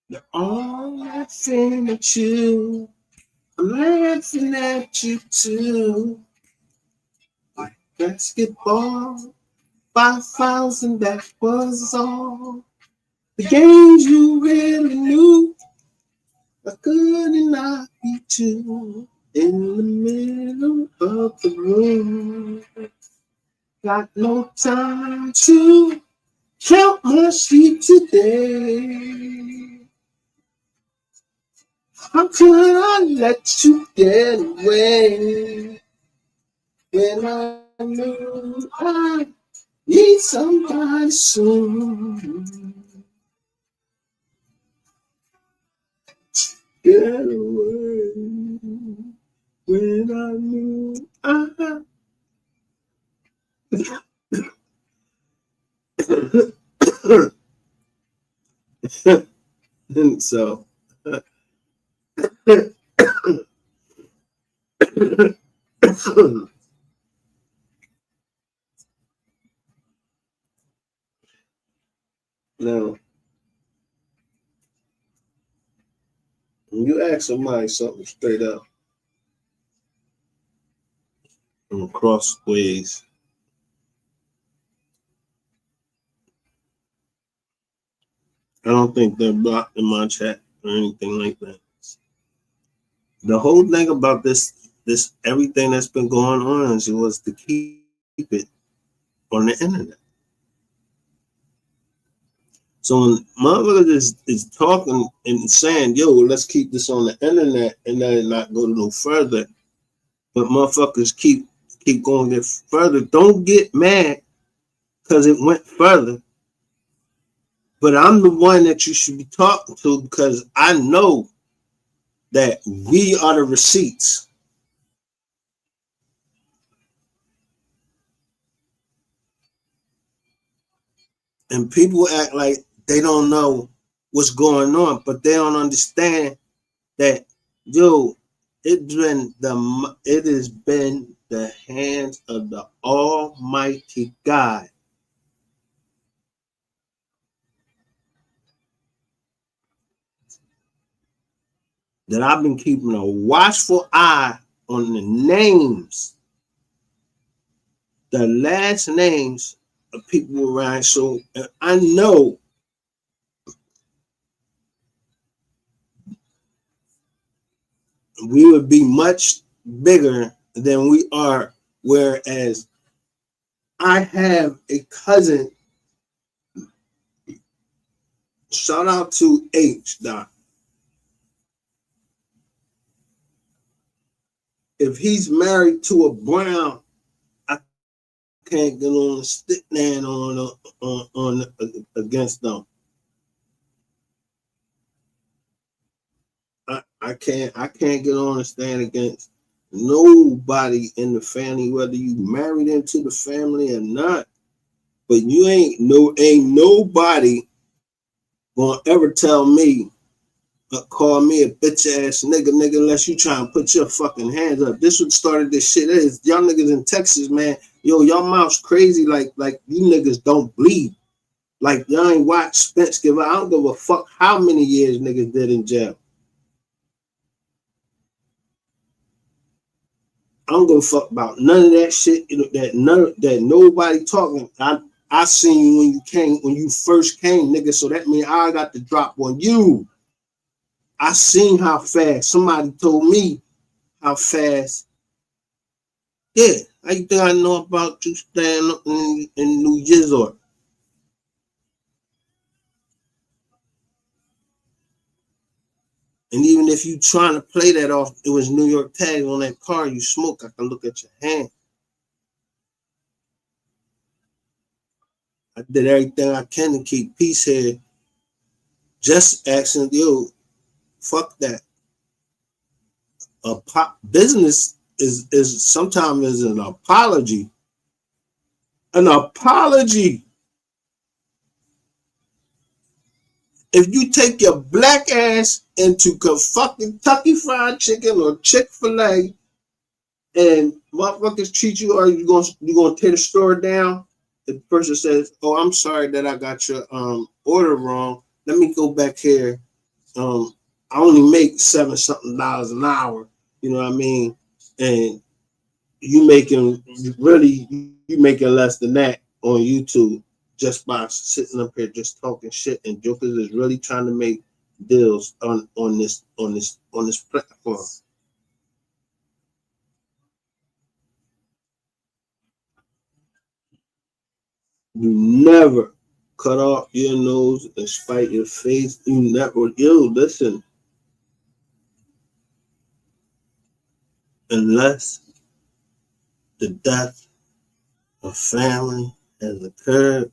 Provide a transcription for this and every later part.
They're all laughing at you. I'm laughing at you too. Like basketball, 5,000, that was all. The games you really knew, I couldn't not beat you. In the middle of the room, got no time to count my sheep today. How could I let you get away when I knew I need somebody soon? Get away when I knew I. And so, now, when you ask somebody something straight up and crossways, I don't think they're blocked in my chat or anything like that. The whole thing about this everything that's been going on is it was to keep it on the internet. So when motherfuckers is talking and saying, yo, let's keep this on the internet and then not go no further, but motherfuckers keep going it further. Don't get mad because it went further. But I'm the one that you should be talking to because I know that we are the receipts. And people act like they don't know what's going on, but they don't understand that, yo, it has been the hands of the Almighty God that I've been keeping a watchful eye on the names, the last names of people around. So I know we would be much bigger than we are. Whereas I have a cousin, shout out to H. Doc. If he's married to a Brown, I can't get on a stick man on against them. I can't get on a stand against nobody in the family, whether you married into the family or not. But you ain't nobody gonna ever tell me call me a bitch ass nigga unless you try and put your fucking hands up. This what started this shit. Is y'all niggas in Texas, man. Yo, y'all mouths crazy like you niggas don't bleed. Like y'all ain't watch Spence give. I don't give a fuck how many years niggas did in jail. I don't give a fuck about none of that shit. That nobody talking. I seen you when you first came, nigga. So that means I got the drop on you. I seen how fast. Somebody told me how fast. Yeah, how you think I know about you staying up in New York? And even if you trying to play that off, it was New York tags on that car you smoke. I can look at your hand. I did everything I can to keep peace here. Just asking, yo, fuck that. Business is sometimes is an apology. An apology. If you take your black ass into fucking Kentucky Fried Chicken or Chick-fil-A and motherfuckers treat you, or you gonna tear the store down, the person says, "Oh, I'm sorry that I got your order wrong. Let me go back here I only make $7 something an hour. You know what I mean? And you making you making less than that on YouTube just by sitting up here just talking shit. And jokers is really trying to make deals on this platform. You never cut off your nose and spite your face. You never, listen, unless the death of family has occurred,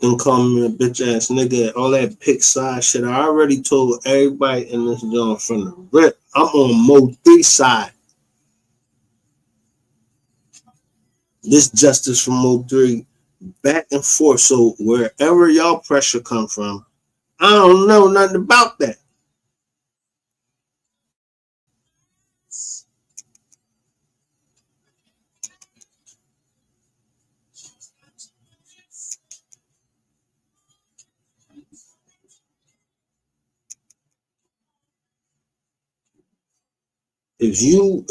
and call me a bitch ass nigga, all that pick side shit. I already told everybody in this joint from the rip, I'm on MOV3 side. This justice from MOV3 back and forth. So wherever y'all pressure come from, I don't know nothing about that. If you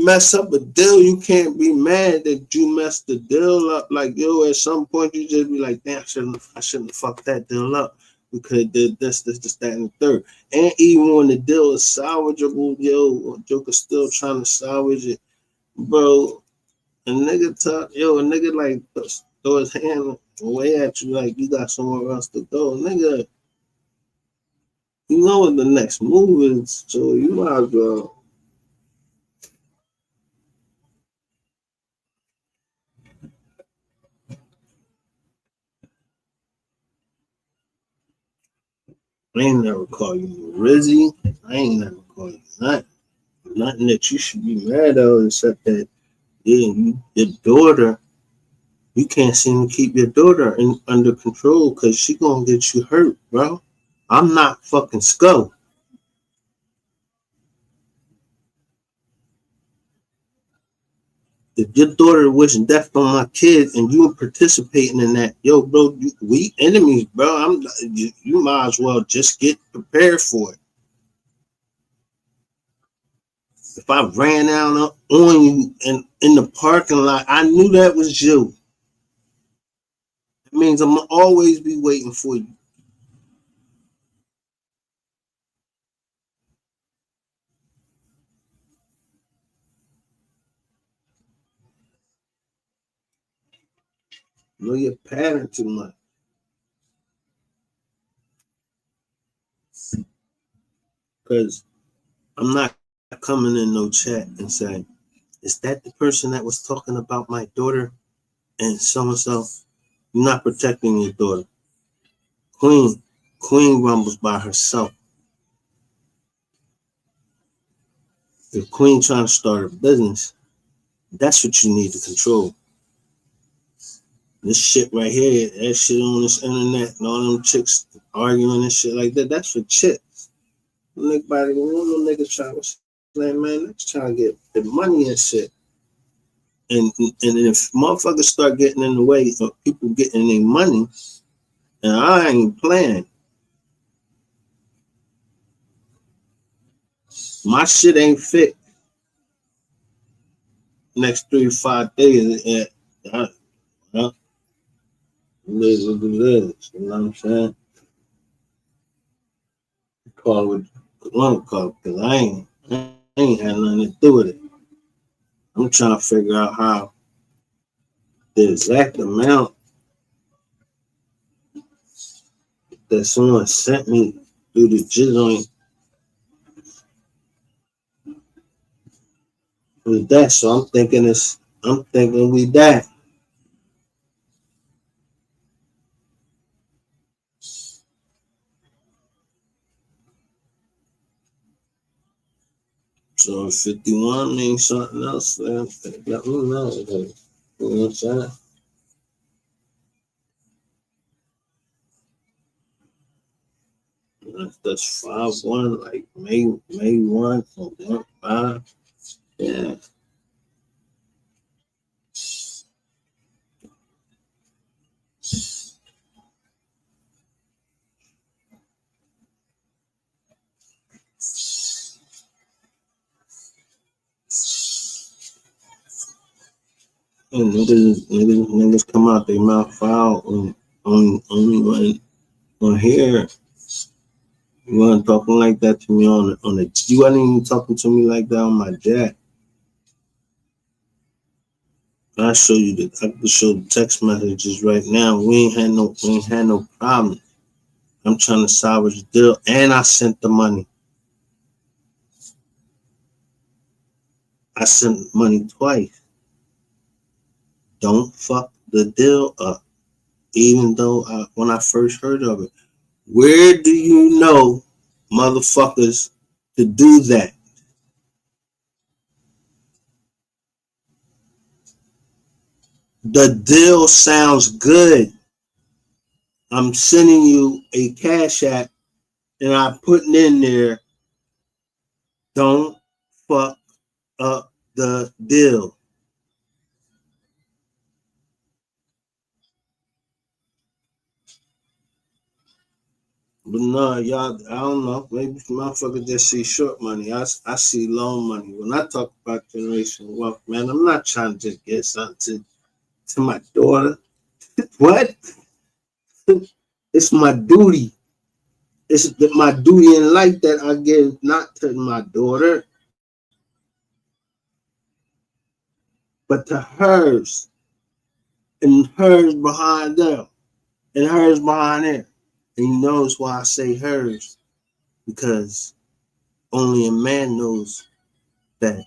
mess up a deal, you can't be mad that you messed the deal up. Like, at some point you just be like, damn, I shouldn't have fucked that deal up. We could have did this, that, and the third. And even when the deal is salvageable, Joker's still trying to salvage it. Bro, a nigga a nigga like throw his hand away at you like you got somewhere else to go. Nigga, you know what the next move is, so you might as well. I ain't never call you Rizzy. I ain't never call you nothing. Nothing that you should be mad at, except that, your daughter, you can't seem to keep your daughter under control because she gonna get you hurt, bro. I'm not fucking Skull. If your daughter wishing death on my kid and you participating in that, bro, we enemies, bro. You might as well just get prepared for it. If I ran out on you in the parking lot, I knew that was you. It means I'm gonna always be waiting for you. Know your pattern too much. Because I'm not coming in no chat and saying, is that the person that was talking about my daughter and so and so? You're not protecting your daughter. Queen rumbles by herself. If Queen trying to start a business, that's what you need to control. This shit right here, that shit on this internet and all them chicks arguing and shit like that, that's for chicks. Nobody, no niggas trying to say, man, let's try to get the money and shit. And if motherfuckers start getting in the way of people getting their money, and I ain't playing, my shit ain't fit next 3 to 5 days. It is what it is. You know what I'm saying? Call it what call because I ain't had nothing to do with it. I'm trying to figure out how the exact amount that someone sent me through the jizz was that. So I'm thinking we that. So if 51 means something else, then let me know. You know what I'm saying? That's 5-1, like May 1 or 1-5. Yeah. And niggas come out their mouth foul only when on here. You weren't talking like that to me on the. You wasn't even talking to me like that on my jack. I show you the. I can show the text messages right now. We ain't had no problem. I'm trying to salvage the deal, and I sent the money. I sent money twice. Don't fuck the deal up. Even though when I first heard of it, where do you know, motherfuckers, to do that? The deal sounds good. I'm sending you a cash app and I'm putting in there, don't fuck up the deal. But no, y'all, I don't know. Maybe motherfuckers just see short money. I see long money. When I talk about generational wealth, man, I'm not trying to just get something to my daughter. What? It's my duty. It's my duty in life that I give not to my daughter, but to hers and hers behind them and hers behind them. And you notice why I say hers, because only a man knows that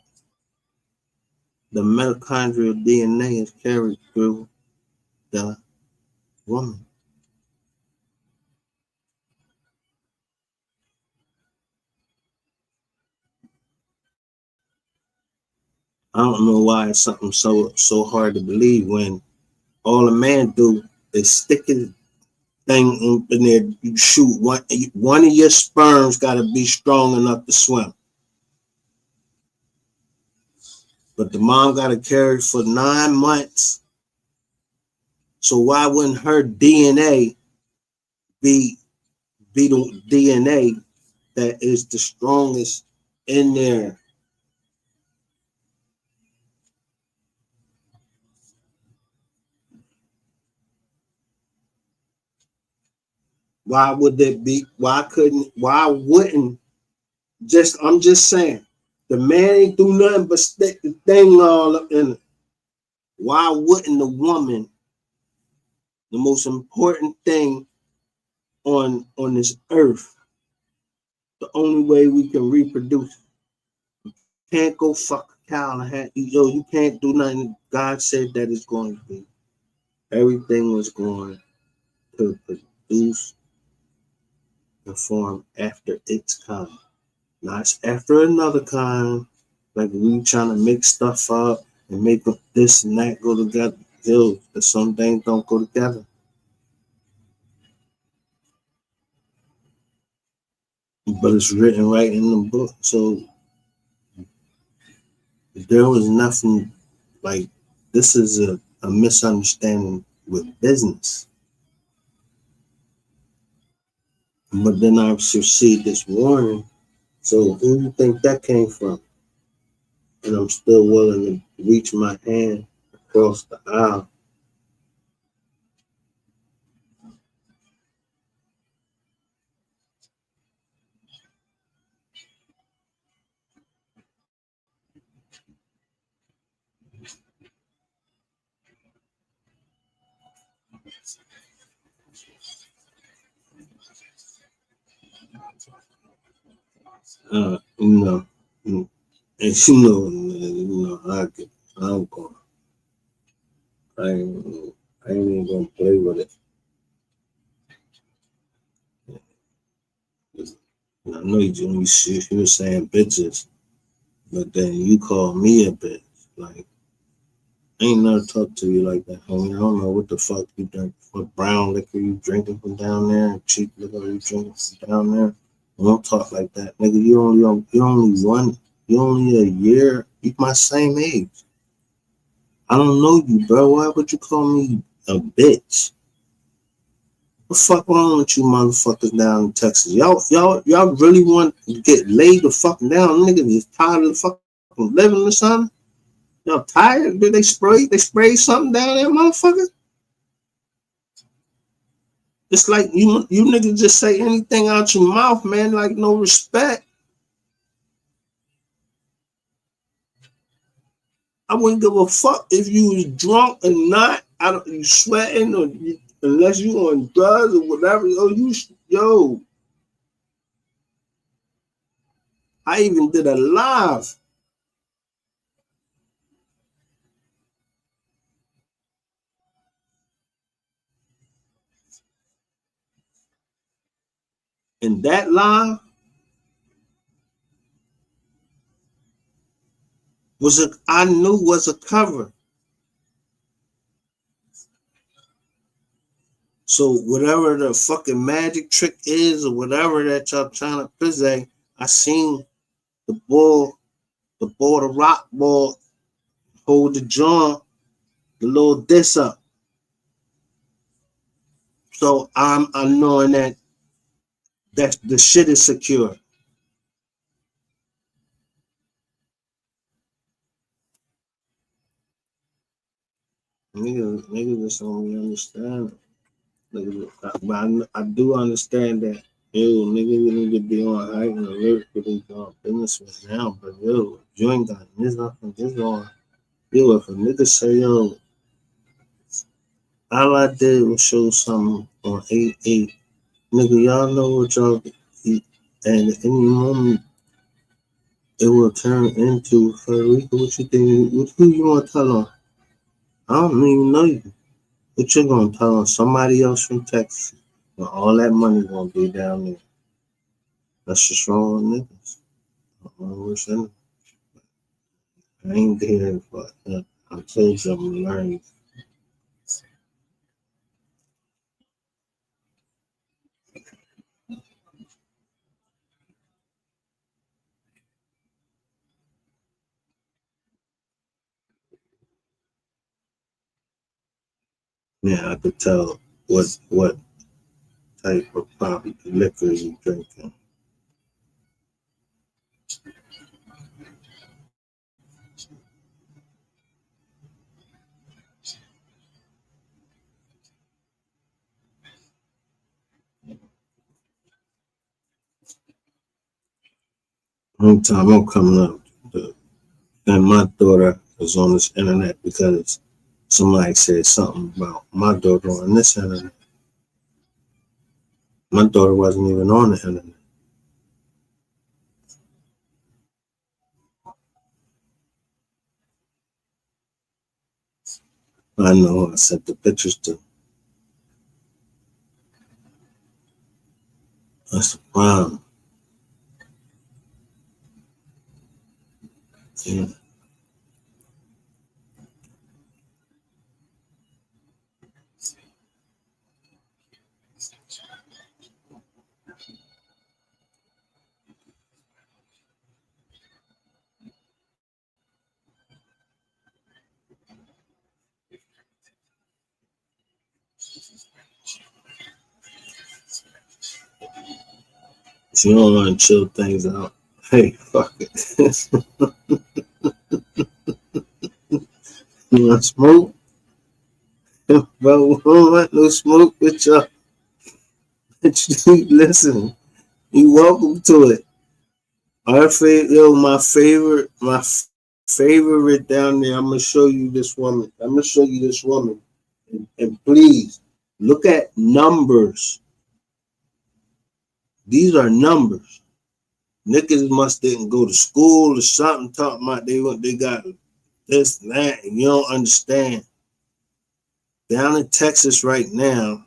the mitochondrial DNA is carried through the woman. I don't know why it's something so hard to believe when all a man do is stick his thing in there. You shoot one of your sperms got to be strong enough to swim, but the mom got to carry it for 9 months. So why wouldn't her DNA be the DNA that is the strongest in there? Why would that be? Why wouldn't I'm just saying, the man ain't do nothing but stick the thing all up in it. Why wouldn't the woman, the most important thing on this earth, the only way we can reproduce, can't go fuck a cow and have, you can't do nothing. God said that it's going to be. Everything was going to produce and form after its kind. Not after another kind. Like we trying to make stuff up and make this and that go together. Yo, some things don't go together. But it's written right in the book. So there was nothing like this is a misunderstanding with business. But then I see this warning. So who do you think that came from? And I'm still willing to reach my hand across the aisle. You know, and I'm going. I ain't even gonna play with it. I know you were saying bitches, but then you call me a bitch. Like, I ain't never talked to you like that, homie. I don't know what the fuck you drink, what brown liquor you drinking from down there, and cheap liquor you drinking from down there. I don't talk like that, nigga. You only a year. You my same age. I don't know you, bro. Why would you call me a bitch? What the fuck wrong with you motherfuckers down in Texas? Y'all really want to get laid the fuck down? Niggas is tired of the fucking living or something? Y'all tired? Did they spray? They sprayed something down there, motherfucker? It's like you niggas just say anything out your mouth, man. Like no respect. I wouldn't give a fuck if you was drunk or not. I don't. You sweating or unless you on drugs or whatever. Yo. I even did a live. And that live I knew was a cover. So whatever the fucking magic trick is or whatever that y'all trying to present, I seen the the rock ball hold the drum, the little diss up. So I'm knowing that the shit is secure. Niggas just don't really understand. But I do understand that. Yo, niggas need to be on height and alert for they doing business right now. But yo, if you ain't got this nothing, this on. Yo, if a nigga say, yo, all I did was show something on 8-8. Nigga, y'all know what y'all eat. And at any moment, it will turn into Federico. What you think? Who you want to tell on? I don't even know you. What you gonna tell on somebody else from Texas? When all that money gonna be down there. That's just wrong with niggas. I ain't there, but I told you I'm learning. Yeah, I could tell what type of probably liquor you drinking. One time I'm coming up, and my daughter was on this internet because somebody said something about my daughter on this internet. My daughter wasn't even on the internet. I know I sent the pictures to. That's the problem. Yeah. If you don't want to chill things out, hey, fuck it. You want to smoke? Bro, we don't want no smoke with y'all. Listen, you welcome to it. My favorite down there. I'm gonna show you this woman. I'm gonna show you this woman, and please look at numbers. These are numbers. Niccas must didn't go to school or something. Talking about they got this and that, and you don't understand. Down in Texas right now,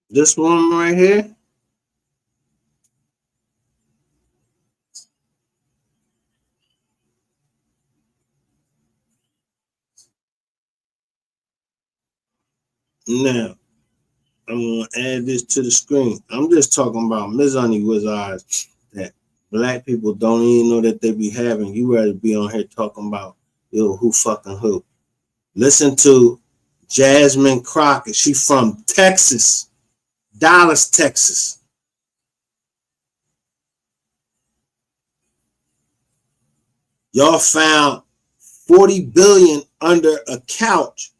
this woman right here, Now, I'm going to add this to the screen. I'm just talking about Miss Honey Wizards that black people don't even know that they be having. You rather be on here talking about, yo, who fucking who. Listen to Jasmine Crockett. She from Texas, Dallas, Texas. Y'all found 40 billion under a couch,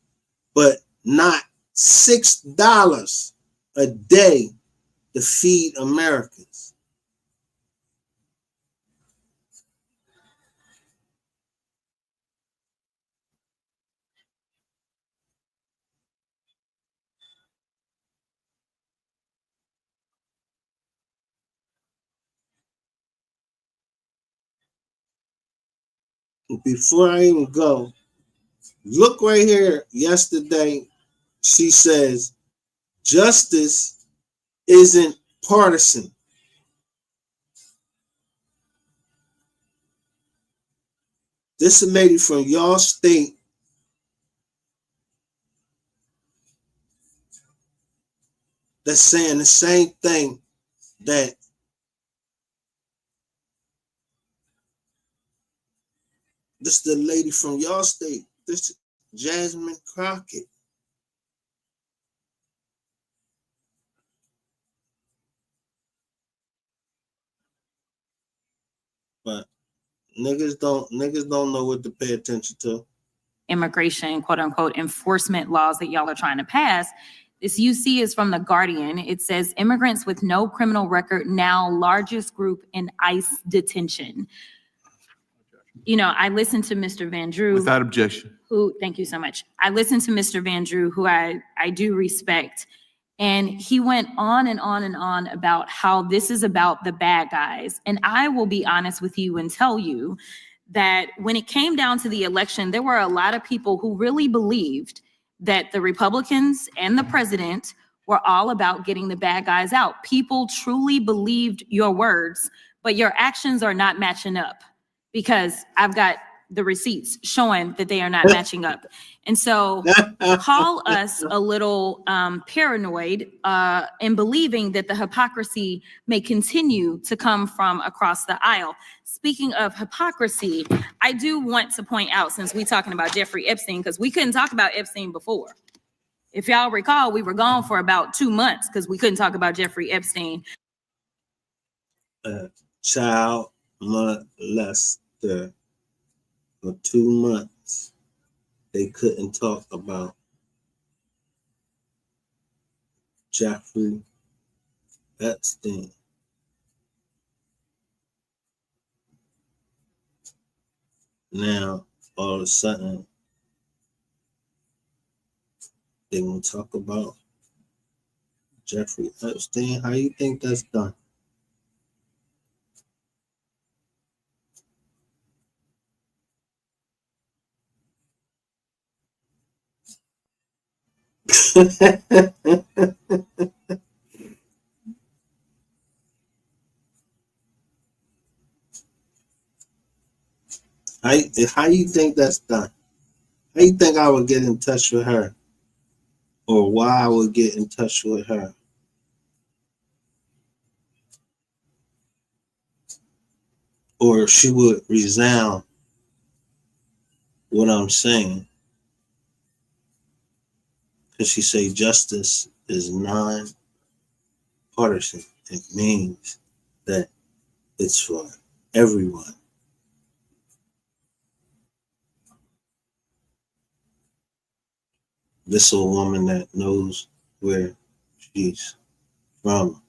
but not $6 a day to feed Americans. Before I even go, look right here. Yesterday, she says, justice isn't partisan. This is a lady from Yall state that's saying the same thing that this is the lady from Yall state. This is Jasmine Crockett. But niggas don't know what to pay attention to. Immigration, quote unquote, enforcement laws that y'all are trying to pass. This UC is from The Guardian. It says immigrants with no criminal record now largest group in ICE detention. You know, I listened to Mr. Van Drew. Without objection. Who, thank you so much. I listened to Mr. Van Drew, who I do respect. And he went on and on and on about how this is about the bad guys. And I will be honest with you and tell you that when it came down to the election, there were a lot of people who really believed that the Republicans and the president were all about getting the bad guys out. People truly believed your words, but your actions are not matching up, because I've got the receipts showing that they are not matching up. And so call us a little paranoid in believing that the hypocrisy may continue to come from across the aisle. Speaking of hypocrisy, I do want to point out, since we're talking about Jeffrey Epstein, because we couldn't talk about Epstein before. If y'all recall, we were gone for about 2 months because we couldn't talk about Jeffrey Epstein. Child molester. For 2 months, they couldn't talk about Jeffrey Epstein. Now, all of a sudden, they gonna talk about Jeffrey Epstein. How you think that's done? How you think that's done? How you think I would get in touch with her? Or why I would get in touch with her? Or she would resound what I'm saying. Because she say justice is non-partisan. It means that it's for everyone. This is a woman that knows where she's from.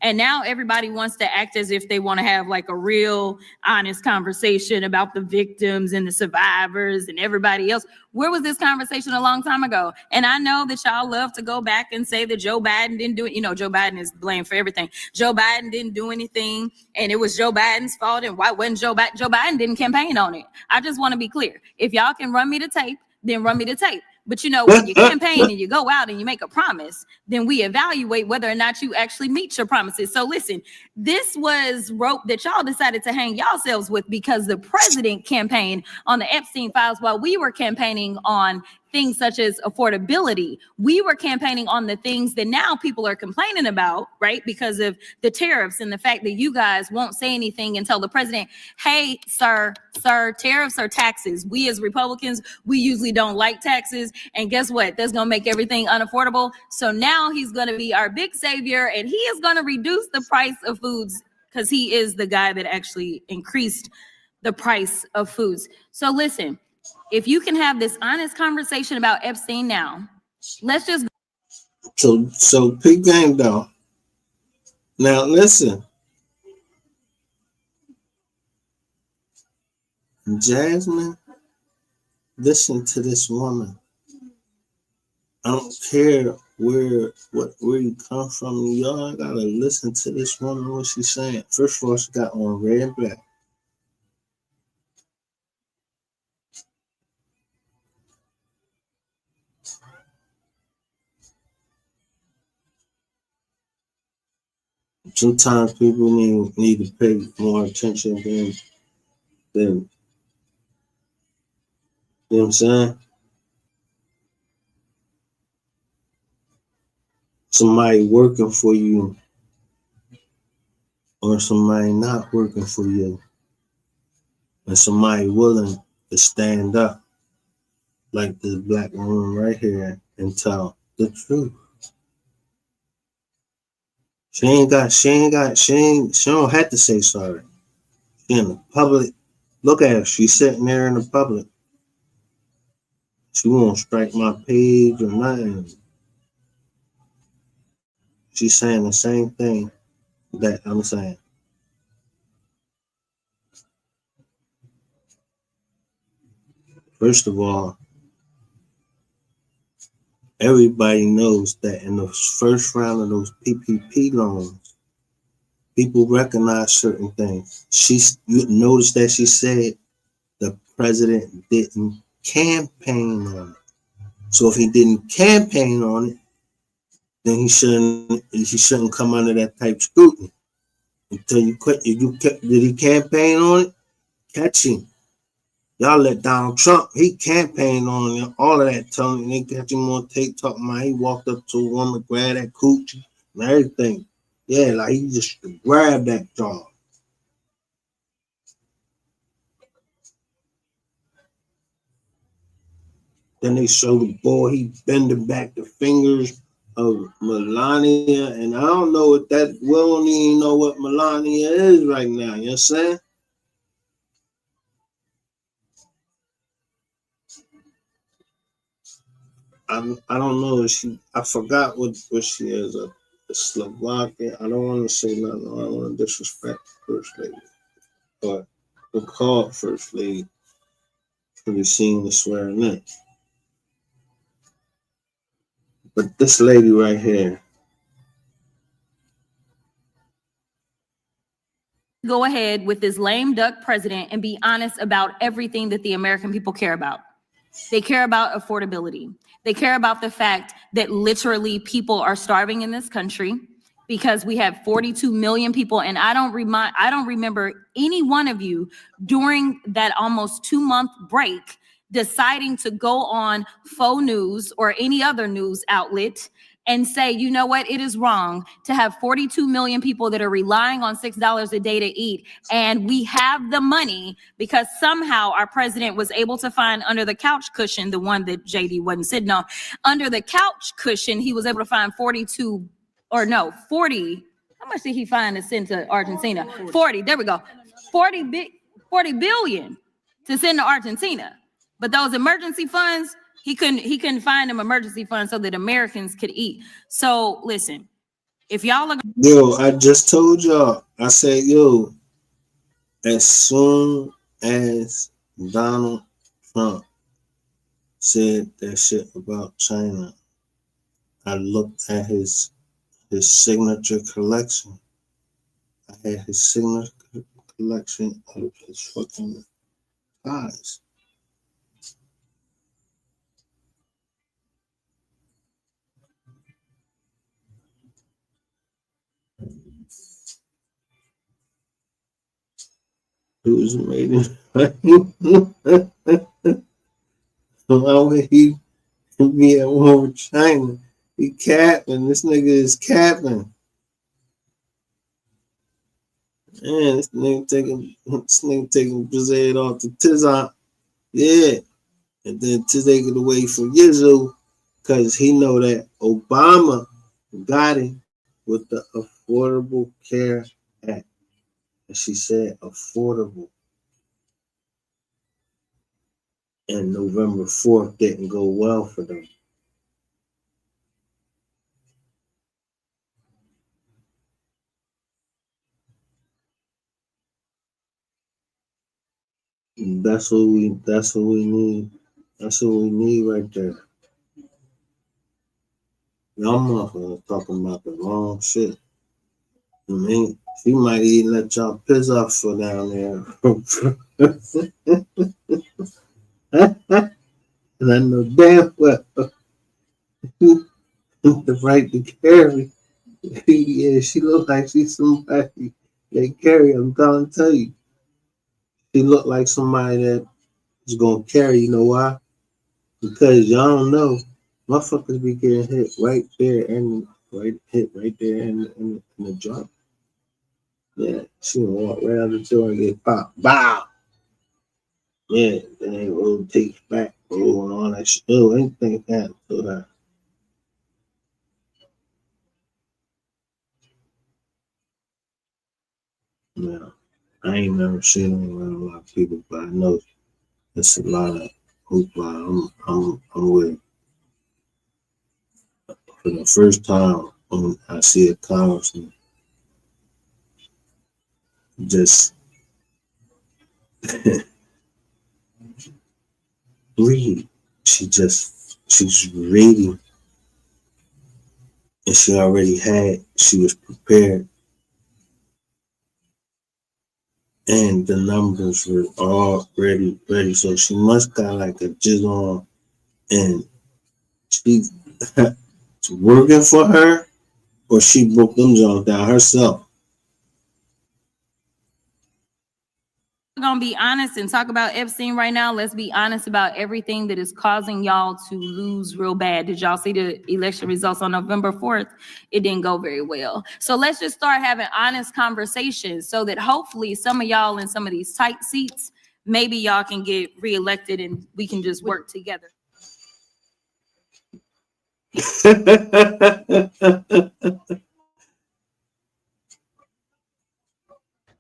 And now everybody wants to act as if they want to have like a real honest conversation about the victims and the survivors and everybody else. Where was this conversation a long time ago? And I know that y'all love to go back and say that Joe Biden didn't do it. You know, Joe Biden is blamed for everything. Joe Biden didn't do anything and it was Joe Biden's fault. And why wasn't Joe Biden? Joe Biden didn't campaign on it. I just want to be clear. If y'all can run me the tape, then run me the tape. But you know, when you campaign and you go out and you make a promise, then we evaluate whether or not you actually meet your promises. So listen, this was rope that y'all decided to hang yourselves with because the president campaigned on the Epstein files while we were campaigning on things such as affordability. We were campaigning on the things that now people are complaining about, right? Because of the tariffs and the fact that you guys won't say anything and tell the president, hey, sir, tariffs are taxes. We as Republicans, we usually don't like taxes. And guess what? That's going to make everything unaffordable. So now he's going to be our big savior and he is going to reduce the price of foods because he is the guy that actually increased the price of foods. So listen, if you can have this honest conversation about Epstein now, let's just. So big game though. Now listen, Jasmine, listen to this woman. I don't care where you come from. Y'all gotta listen to this woman, what she's saying. First of all, she got on red and black. Sometimes people need to pay more attention than you know what I'm saying? Somebody working for you or somebody not working for you. And somebody willing to stand up like this black woman right here and tell the truth. She don't have to say sorry. She in the public. Look at her. She's sitting there in the public. She won't strike my page or nothing. She's saying the same thing that I'm saying. First of all, everybody knows that in the first round of those PPP loans, people recognize certain things. You notice that she said the president didn't campaign on it. So if he didn't campaign on it, then he shouldn't come under that type of scrutiny. Until you quit, did he campaign on it? Catch him. Y'all let Donald Trump, he campaigned on it, all of that, telling they catch him on tape talking about he walked up to a woman, grabbed that coochie and everything. Yeah, like he just grabbed that jaw. Then they show the boy, he bending back the fingers of Melania, and I don't know what that, we don't even know what Melania is right now, you know what I'm saying? I don't know if I forgot what she is, a Slovakian. I don't want to say nothing, I don't want to disrespect the First Lady, but we'll call First Lady to be seen the swearing in. But this lady right here, go ahead with this lame duck president and be honest about everything that the American people care about. They care about affordability. They care about the fact that literally people are starving in this country because we have 42 million people. And I don't remember any one of you during that almost 2-month break deciding to go on faux news or any other news outlet and say, you know what, it is wrong to have 42 million people that are relying on $6 a day to eat. And we have the money because somehow our president was able to find under the couch cushion, the one that JD wasn't sitting on, under the couch cushion, he was able to find 40. How much did he find to send to Argentina? 40, there we go. 40 billion to send to Argentina. But those emergency funds, he couldn't find them emergency funds so that Americans could eat. So listen, if y'all are I just told y'all, I said, as soon as Donald Trump said that shit about China, I looked at his signature collection. I had his signature collection of his fucking ties. He was made why would he be at war with China? He capping. This nigga is capping. Man, this nigga taking Brazil off the Tizak. Yeah. And then to take it away from Yizzo, because he know that Obama got him with the Affordable Care Act. And she said affordable. And November 4th didn't go well for them. That's what we need. That's what we need right there. Y'all motherfuckers talking about the wrong shit. I mean, she might even let y'all piss off for down there. And I know damn well the right to carry. Yeah, she look like she's somebody they carry. I'm trying to tell you. She look like somebody that is gonna carry. You know why? Because y'all don't know. Motherfuckers be getting hit right there and right there in the joint. Yeah, she gonna walk right out the door and get popped. Bow. Yeah, then they rotate back, roll and all that shit. Oh, anything happened to her. Yeah, I ain't never seen her around a lot of people, but I know it's a lot of hoopla. I'm with it. For the first time when I see a congressman just read. She's reading and she was prepared and the numbers were already ready. So she must got like a jizz on and she it's working for her or she broke them Jones down herself. We're gonna be honest and talk about Epstein right now. Let's be honest about everything that is causing y'all to lose real bad. Did y'all see the election results on November 4th? It didn't go very well. So let's just start having honest conversations so that hopefully some of y'all in some of these tight seats, maybe y'all can get reelected and we can just work together.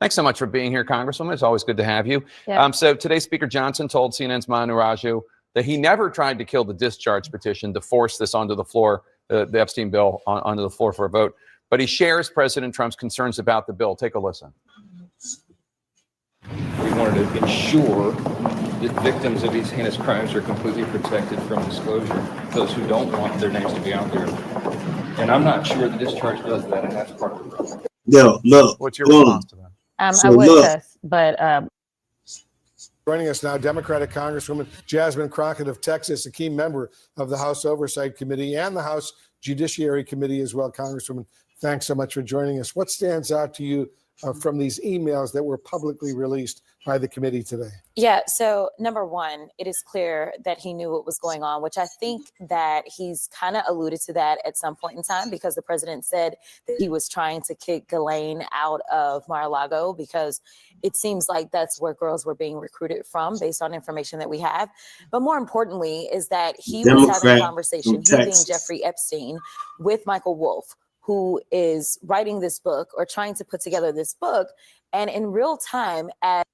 Thanks so much for being here, Congresswoman. It's always good to have you. Yeah. So today, Speaker Johnson told CNN's Manu Raju that he never tried to kill the discharge petition to force this onto the floor, the Epstein bill onto the floor for a vote. But he shares President Trump's concerns about the bill. Take a listen. We wanted to ensure that victims of these heinous crimes are completely protected from disclosure, those who don't want their names to be out there. And I'm not sure the discharge does that, and that's part of the problem. Yo, look. What's your response to that? I would cuss, but Joining us now, Democratic Congresswoman Jasmine Crockett of Texas, a key member of the House Oversight Committee and the House Judiciary Committee as well. Congresswoman, thanks so much for joining us. What stands out to you from these emails that were publicly released by the committee today? Yeah, so number one, it is clear that he knew what was going on, which I think that he's kind of alluded to that at some point in time because the president said that he was trying to kick Ghislaine out of Mar-a-Lago because it seems like that's where girls were being recruited from based on information that we have. But more importantly is that he was having a conversation, he being Jeffrey Epstein, with Michael Wolff, who is writing this book or trying to put together this book. And in real time, as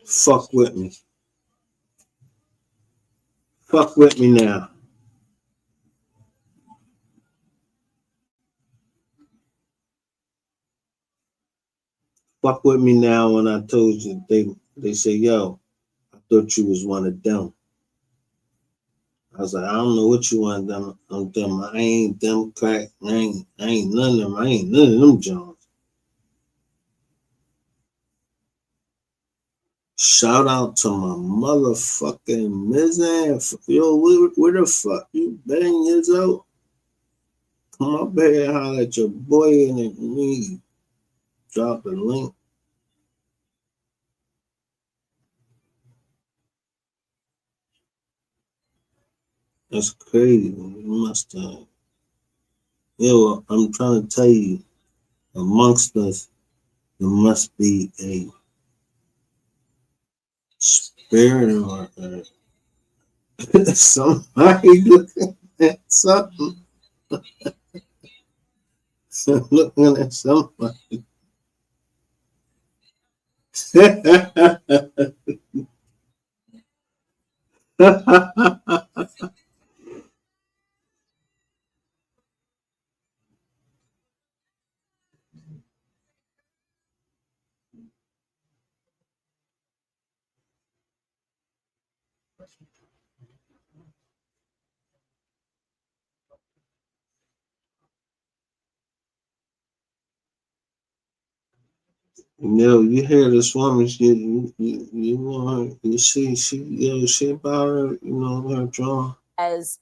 fuck with me. Fuck with me now. Fuck with me now when I told you they say, yo, I thought you was one of them. I was like, I don't know what you want them. I ain't Democrat. I ain't none of them. I ain't none of them Jones. Shout out to my motherfucking Mizan. Yo, where the fuck you been years old? Come up here and holler at your boy and me. Drop the link. That's crazy. You must have. Yeah, well, I'm trying to tell you, amongst us, there must be a spirit or somebody looking at something. Looking at somebody. You hear this woman, you want her, you see, she about her, her drawing. As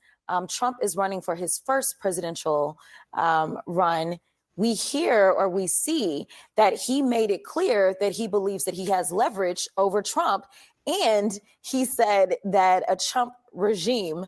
Trump is running for his first presidential run, we hear or we see that he made it clear that he believes that he has leverage over Trump. And he said that a Trump regime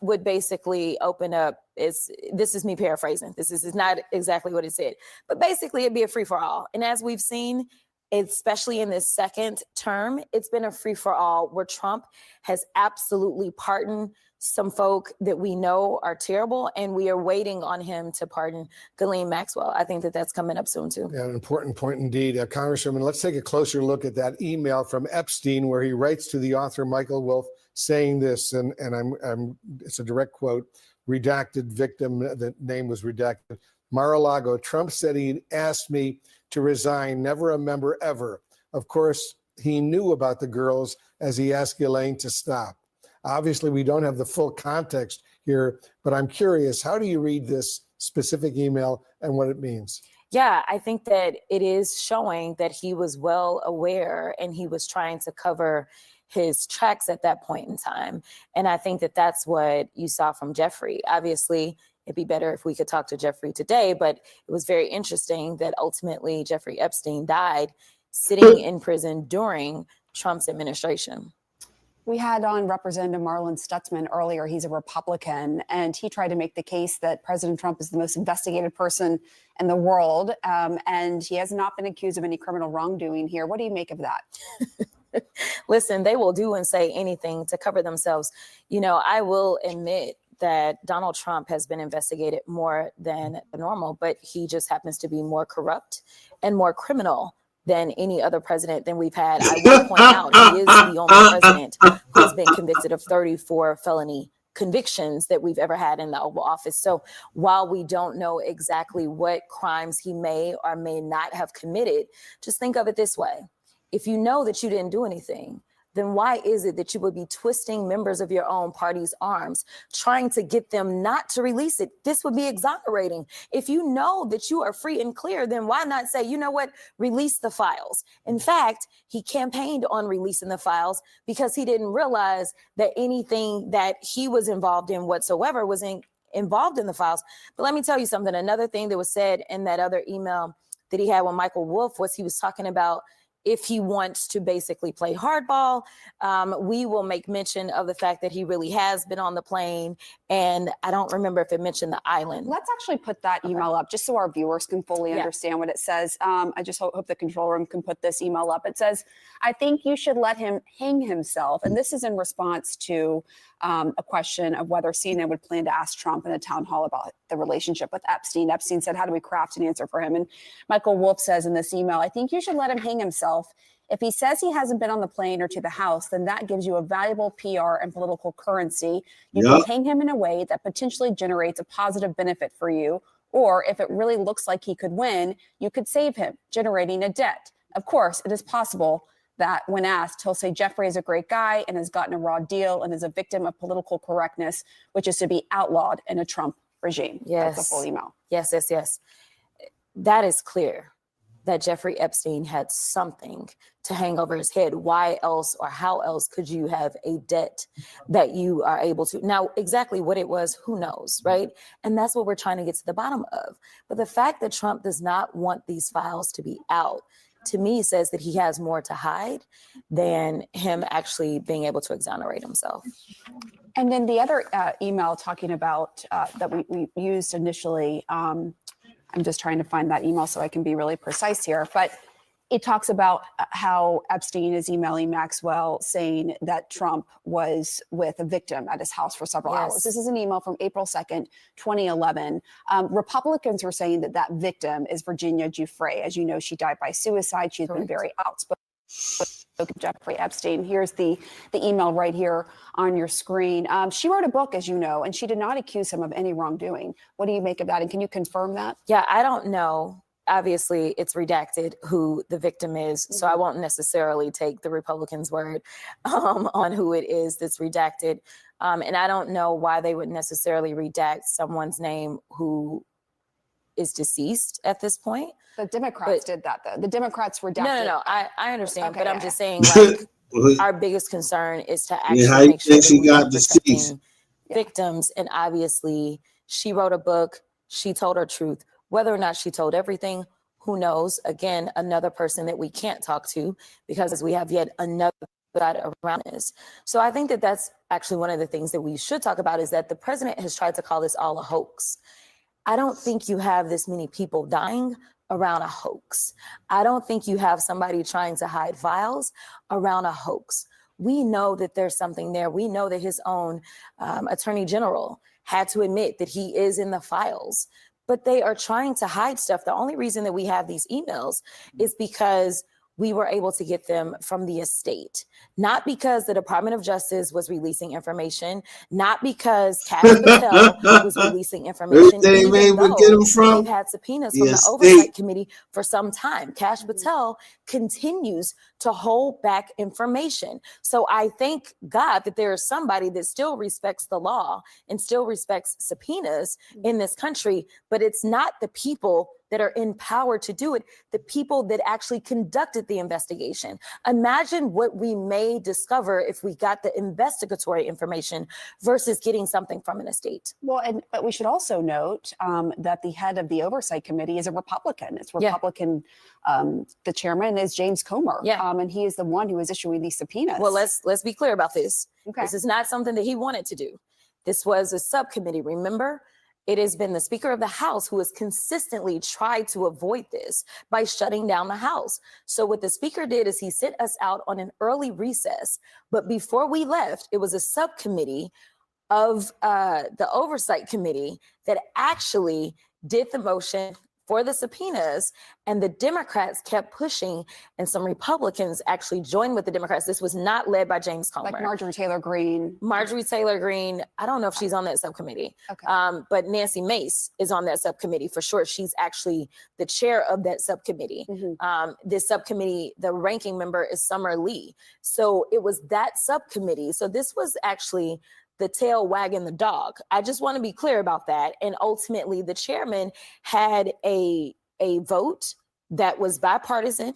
would basically open up, this is me paraphrasing, this is not exactly what it said, but basically it'd be a free for all. And as we've seen, especially in this second term, it's been a free for all where Trump has absolutely pardoned some folk that we know are terrible, and we are waiting on him to pardon Ghislaine Maxwell. I think that that's coming up soon too. Yeah, an important point indeed. Congresswoman, let's take a closer look at that email from Epstein where he writes to the author Michael Wolff saying this, and it's a direct quote, redacted victim, the name was redacted. Mar-a-Lago, Trump said he asked me to resign, never a member ever. Of course, he knew about the girls as he asked Ghislaine to stop. Obviously, we don't have the full context here, but I'm curious, how do you read this specific email and what it means? Yeah, I think that it is showing that he was well aware and he was trying to cover his tracks at that point in time. And I think that that's what you saw from Jeffrey. Obviously, it'd be better if we could talk to Jeffrey today, but it was very interesting that ultimately Jeffrey Epstein died sitting in prison during Trump's administration. We had on Representative Marlon Stutzman earlier. He's a Republican, and he tried to make the case that President Trump is the most investigated person in the world, and he has not been accused of any criminal wrongdoing here. What do you make of that? Listen, they will do and say anything to cover themselves. I will admit that Donald Trump has been investigated more than normal, but he just happens to be more corrupt and more criminal than any other president than we've had. I will point out he is the only president who's been convicted of 34 felony convictions that we've ever had in the Oval Office. So while we don't know exactly what crimes he may or may not have committed, just think of it this way. If you know that you didn't do anything, then why is it that you would be twisting members of your own party's arms, trying to get them not to release it? This would be exonerating. If you know that you are free and clear, then why not say, you know what, release the files? In fact, he campaigned on releasing the files because he didn't realize that anything that he was involved in whatsoever was involved in the files. But let me tell you something. Another thing that was said in that other email that he had with Michael Wolff was he was talking about if he wants to basically play hardball. We will make mention of the fact that he really has been on the plane. And I don't remember if it mentioned the island. Let's actually put that email up just so our viewers can fully understand what it says. I just hope the control room can put this email up. It says, I think you should let him hang himself. And this is in response to a question of whether CNN would plan to ask Trump in a town hall about the relationship with Epstein. Epstein said, how do we craft an answer for him? And Michael Wolff says in this email, I think you should let him hang himself. If he says he hasn't been on the plane or to the House, then that gives you a valuable PR and political currency. You can hang him in a way that potentially generates a positive benefit for you. Or if it really looks like he could win, you could save him, generating a debt. Of course, it is possible that when asked, he'll say Jeffrey is a great guy and has gotten a raw deal and is a victim of political correctness, which is to be outlawed in a Trump regime. Yes. That's the full email. Yes. That is clear that Jeffrey Epstein had something to hang over his head. Why else or how else could you have a debt that you are able to? Now, exactly what it was, who knows, right? And that's what we're trying to get to the bottom of. But the fact that Trump does not want these files to be out, to me, says that he has more to hide than him actually being able to exonerate himself. And then the other email talking about that we used initially, I'm just trying to find that email so I can be really precise here, but it talks about how Epstein is emailing Maxwell saying that Trump was with a victim at his house for several hours. This is an email from April 2nd, 2011. Republicans were saying that that victim is Virginia Giuffre. As you know, she died by suicide. She's been very outspoken. Jeffrey Epstein. Here's the email right here on your screen. She wrote a book, as you know, and she did not accuse him of any wrongdoing. What do you make of that? And can you confirm that? Yeah, I don't know. Obviously, it's redacted who the victim is, so I won't necessarily take the Republicans' word on who it is that's redacted. And I don't know why they would necessarily redact someone's name who is deceased at this point. The Democrats did that, though. The Democrats redacted. No. I understand, Okay, but I'm yeah. just saying, like, our biggest concern is to actually how you make sure think that she we are got deceased? protecting victims. And obviously, she wrote a book. She told her truth. Whether or not she told everything, who knows? Again, another person that we can't talk to because we have yet another side around this. So I think that that's actually one of the things that we should talk about is that the president has tried to call this all a hoax. I don't think you have this many people dying around a hoax. I don't think you have somebody trying to hide files around a hoax. We know that there's something there. We know that his own attorney general had to admit that he is in the files, but they are trying to hide stuff. The only reason that we have these emails is because we were able to get them from the estate, not because the Department of Justice was releasing information, not because Cash Patel was releasing information, Everything they even would though get them from we've had subpoenas the from the estate. Oversight Committee for some time. Cash Patel continues to hold back information. So I thank God that there is somebody that still respects the law and still respects subpoenas in this country, but it's not the people that are in power to do it, the people that actually conducted the investigation. Imagine what we may discover if we got the investigatory information versus getting something from an estate. Well, but we should also note that the head of the Oversight Committee is a Republican. It's Republican. The chairman is James Comer. And he is the one who is issuing these subpoenas. Well, let's be clear about this. Okay. This is not something that he wanted to do. This was a subcommittee, remember? It has been the Speaker of the House who has consistently tried to avoid this by shutting down the House. So what the Speaker did is he sent us out on an early recess. But before we left, it was a subcommittee of the Oversight Committee that actually did the motion for the subpoenas, and the Democrats kept pushing, and some Republicans actually joined with the Democrats. This was not led by James Comer. Like Marjorie Taylor Greene. Marjorie Taylor Greene, I don't know if she's on that subcommittee, but Nancy Mace is on that subcommittee for sure. She's actually the chair of that subcommittee. This subcommittee, the ranking member is Summer Lee. So it was that subcommittee. So this was actually the tail wagging the dog. I just want to be clear about that. And ultimately, the chairman had a vote that was bipartisan,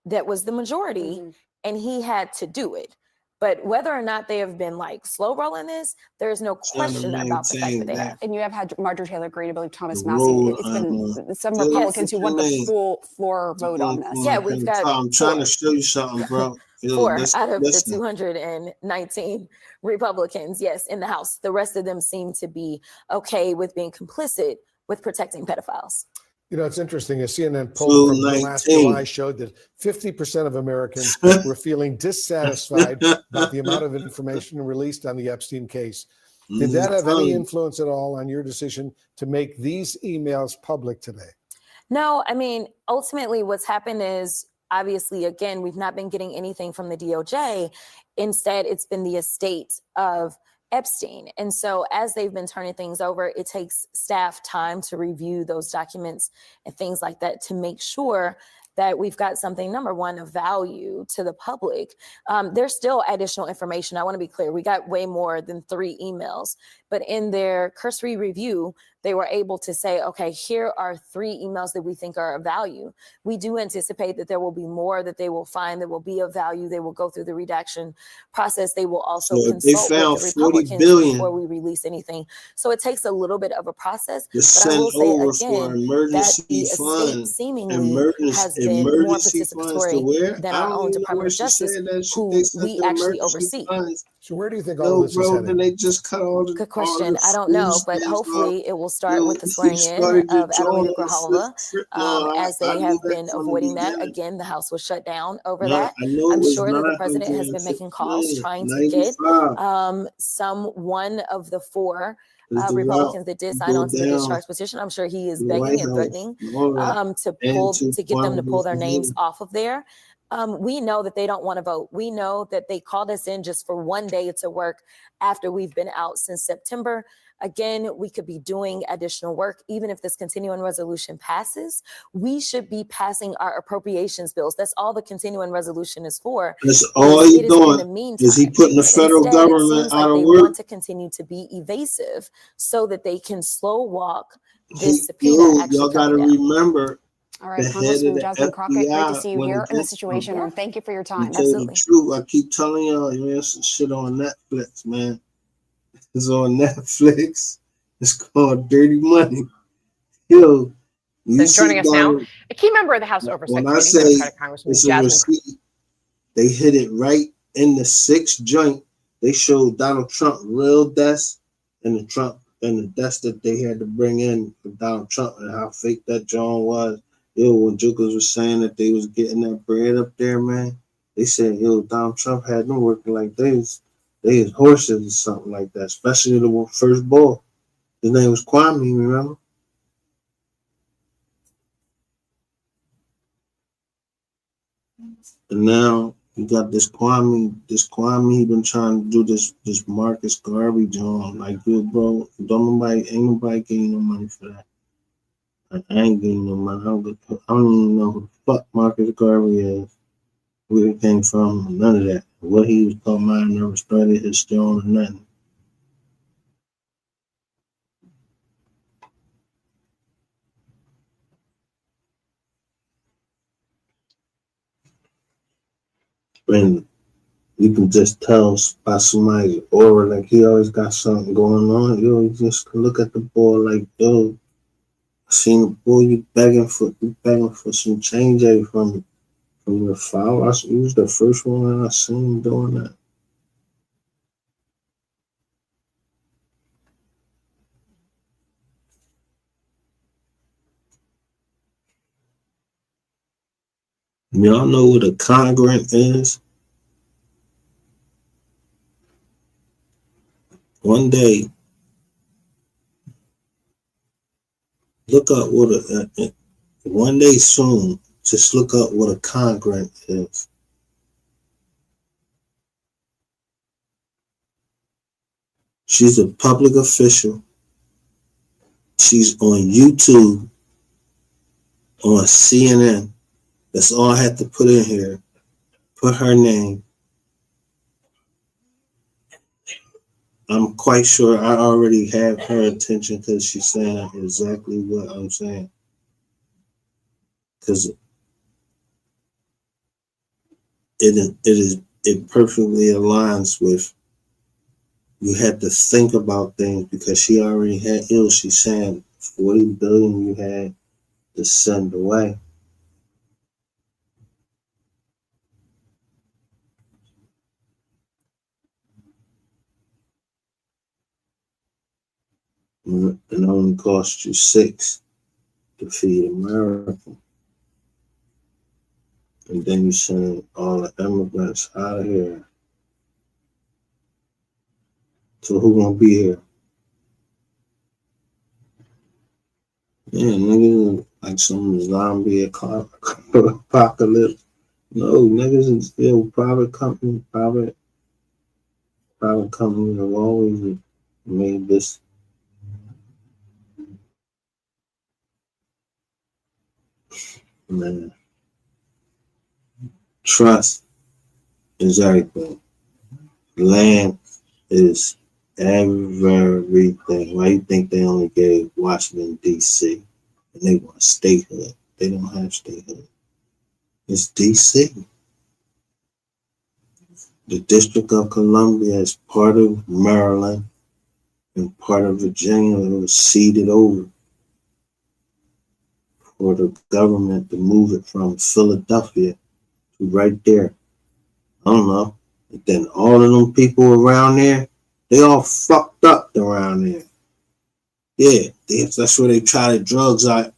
that was the majority, and he had to do it. But whether or not they have been like slow rolling this, there's no question about the fact that they have. And you have had Marjorie Taylor Greene, I believe Thomas Massey. It's been some Republicans who want the full floor vote on this. Yeah, we've got. I'm trying to show you something, bro. 4 out of the 219 Republicans, yes, in the House. The rest of them seem to be okay with being complicit with protecting pedophiles. You know, it's interesting. A CNN poll from last July showed that 50% of Americans were feeling dissatisfied about the amount of information released on the Epstein case. Did that have any influence at all on your decision to make these emails public today? No, I mean, ultimately what's happened is, obviously, again, we've not been getting anything from the DOJ. Instead, it's been the estate of Epstein. And so as they've been turning things over, it takes staff time to review those documents and things like that to make sure that we've got something, number one, of value to the public. There's still additional information. I want to be clear. We got way more than 3 emails, but in their cursory review, they were able to say, okay, here are 3 emails that we think are of value. We do anticipate that there will be more that they will find that will be of value. They will go through the redaction process. They will also So if they consult with found the 40 Republicans billion before we release anything. So it takes a little bit of a process. to But I send will say over for again that the emergency estate fund, seemingly has been more emergency funds to participatory where? than I our don't own even know where Department of she Justice, said that shit. They who sent we the actually emergency oversee. funds. So where do you think all Yo, of this is bro, heading? then they just cut all the Good question. I don't food know, but stamps off. hopefully it will start Yo, with the you swearing in started your of joint Adelina on Grijalva, as I they knew have that been from the avoiding that. beginning. Again, the House was shut down over Nah, that. I know I'm it was sure that the president has been 950 making calls million, trying to get 95 one of the 4 is the route Republicans that did to sign go on to the down discharge petition. I'm sure he is the begging White and House threatening and all that, and to get them to pull their names Kwame. off of there. We know that they don't want to vote. We know that they called us in just for one day to work after we've been out since September. Again, we could be doing additional work. Even if this continuing resolution passes, we should be passing our appropriations bills. That's all the continuing resolution is for. That's all It he's is in doing. the meantime. Is he putting the But federal instead, it government seems out like of they work? want to continue to be evasive so that they can slow walk this subpoena Y'all actually got to coming down. remember All right, the head of Congresswoman the Jasmine Crockett, great to FBI see you went here in the against Situation him. Room. Thank you for your He time. told the Absolutely. truth. I keep telling y'all, man, some shit on Netflix, man. It's on Netflix. It's called Dirty Money. Yo, you So joining us now, a key member of the House Oversight when I Committee, say Democratic Congresswoman it's a Jasmine. receipt, they hit it right in the 6th joint. They showed Donald Trump real deaths and the deaths that they had to bring in for Donald Trump and how fake that John was. Yo, when Jokers was saying that they was getting that bread up there, man, they said, yo, Donald Trump had them working like they was horses or something like that, especially the first ball. His name was Kwame, remember? And now you got this Kwame, he been trying to do this Marcus Garvey joint. Like, yo, bro, ain't nobody getting no money for that. Like, I ain't getting no money. I don't even know who the fuck Marcus Garvey is. Where he came from, none of that. What he was talking about, I never started his joint or nothing. And you can just tell by somebody's aura, like he always got something going on. Yo, you just look at the boy like, yo, I seen the boy, you begging for some change from your file. You was the first one I seen doing that. Y'all know what a congruent is? One day, look up what one day soon, just look up what a congruent is. She's a public official. She's on YouTube, on CNN. That's all I had to put in here. Put her name. I'm quite sure I already have her attention because she's saying exactly what I'm saying. Because it perfectly aligns with you had to think about things because she already had she's saying 40 billion you had to send away. And it only cost you 6 to feed America. And then you send all the immigrants out of here. So who gonna be here? Yeah, niggas like some zombie apocalypse. No, niggas is still private companies have always made this. Man, trust is everything. Land is everything. Why you think they only gave Washington, D.C.? And they want statehood. They don't have statehood. It's D.C. The District of Columbia is part of Maryland and part of Virginia. It was ceded over for the government to move it from Philadelphia to right there. I don't know. And then all of them people around there, they all fucked up around there. Yeah, that's where they try the drugs out.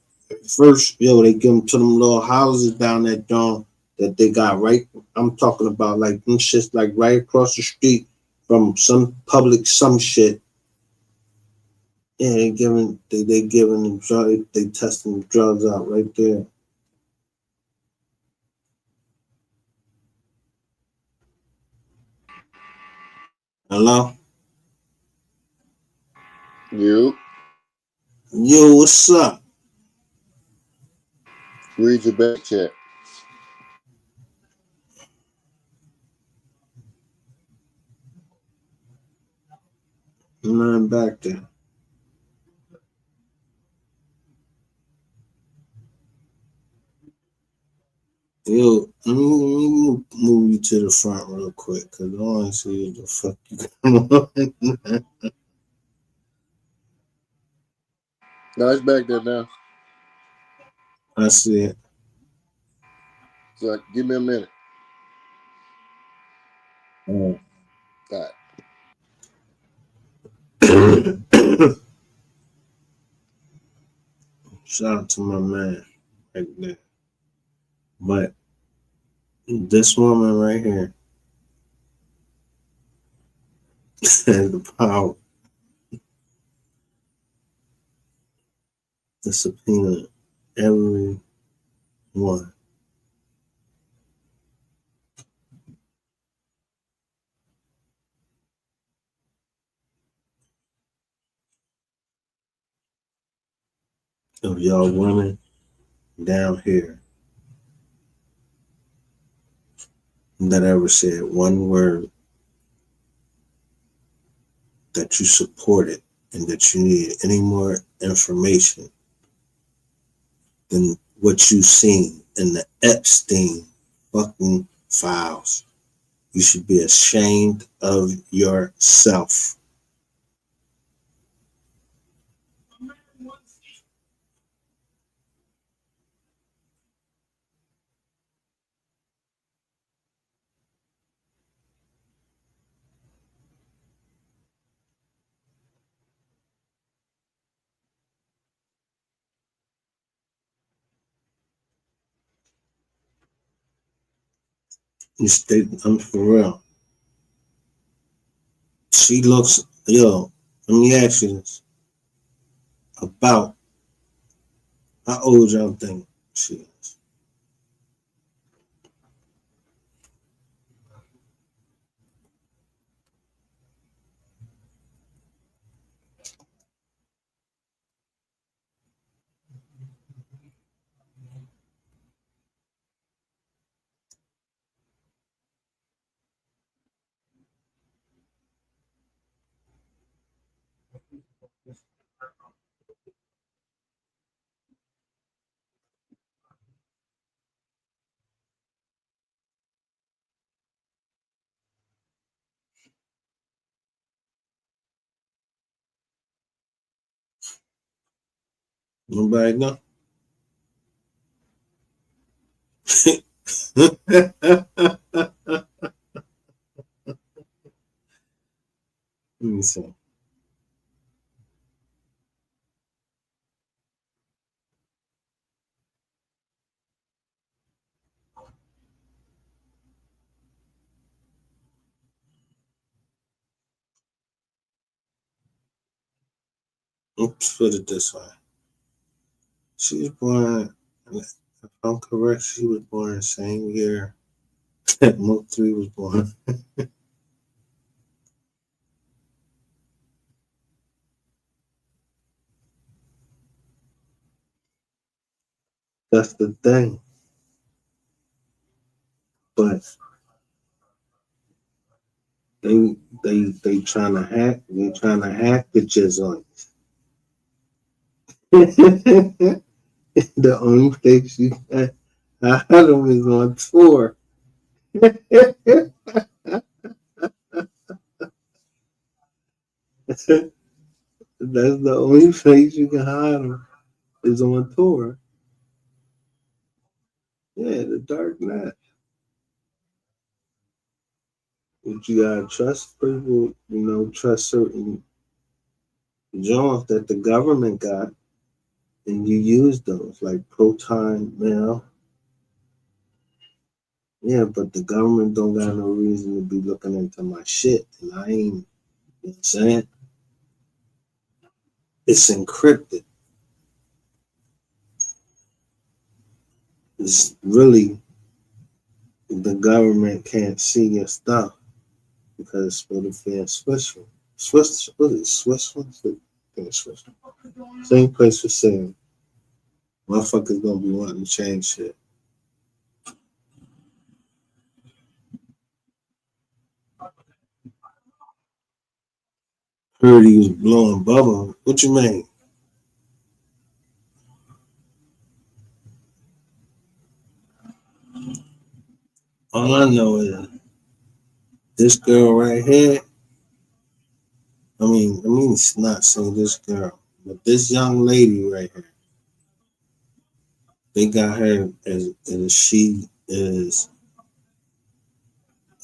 First, they give them to them little houses down that dawn that they got right. I'm talking about like them shits like right across the street from some public some shit. Yeah, they giving them drugs. They testing the drugs out right there. Hello? You Yo, what's up? read your back chat. Nothing back there. Yo, let me move you to the front real quick, because I want to see what the fuck you got on. No, it's back there now. I see it. So give me a minute. All right. Shout out to my man right there. But this woman right here has the power to subpoena every one. Of y'all women down here that ever said one word that you supported and that you needed any more information than what you seen in the Epstein fucking files. You should be ashamed of yourself. You stay, I'm for real. She looks, let me ask you this. About how old y'all think she is? Nobody know? Let me see. Let's put it this way. She was born, if I'm correct, she was born the same year that MOV3 was born. That's the thing. But They trying to hack. They trying to hack the joints. The only place you can hide them is on tour. That's the only place you can hide them is on tour. Yeah, the dark net. But you gotta trust people, trust certain jobs that the government got, and you use those like Proton Mail. Yeah, but the government don't got no reason to be looking into my shit, and I ain't. You know what I'm saying? It's encrypted. It's really the government can't see your stuff because it's supposed to be in Switzerland. What is it, Switzerland? I think it's Switzerland. Same place for saying motherfuckers gonna be wanting to change shit. Heard he was blowing bubble. What you mean? All I know is this girl right here. I mean, it's not saying this girl, but this young lady right here. They got her as she is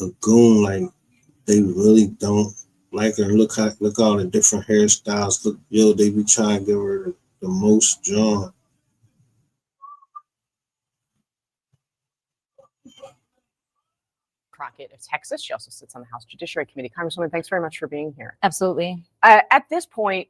a goon. Like they really don't like her. Look all the different hairstyles. Look, they be trying to give her the most drawn. Crockett of Texas. She also sits on the House Judiciary Committee. Congresswoman, thanks very much for being here. Absolutely. At this point,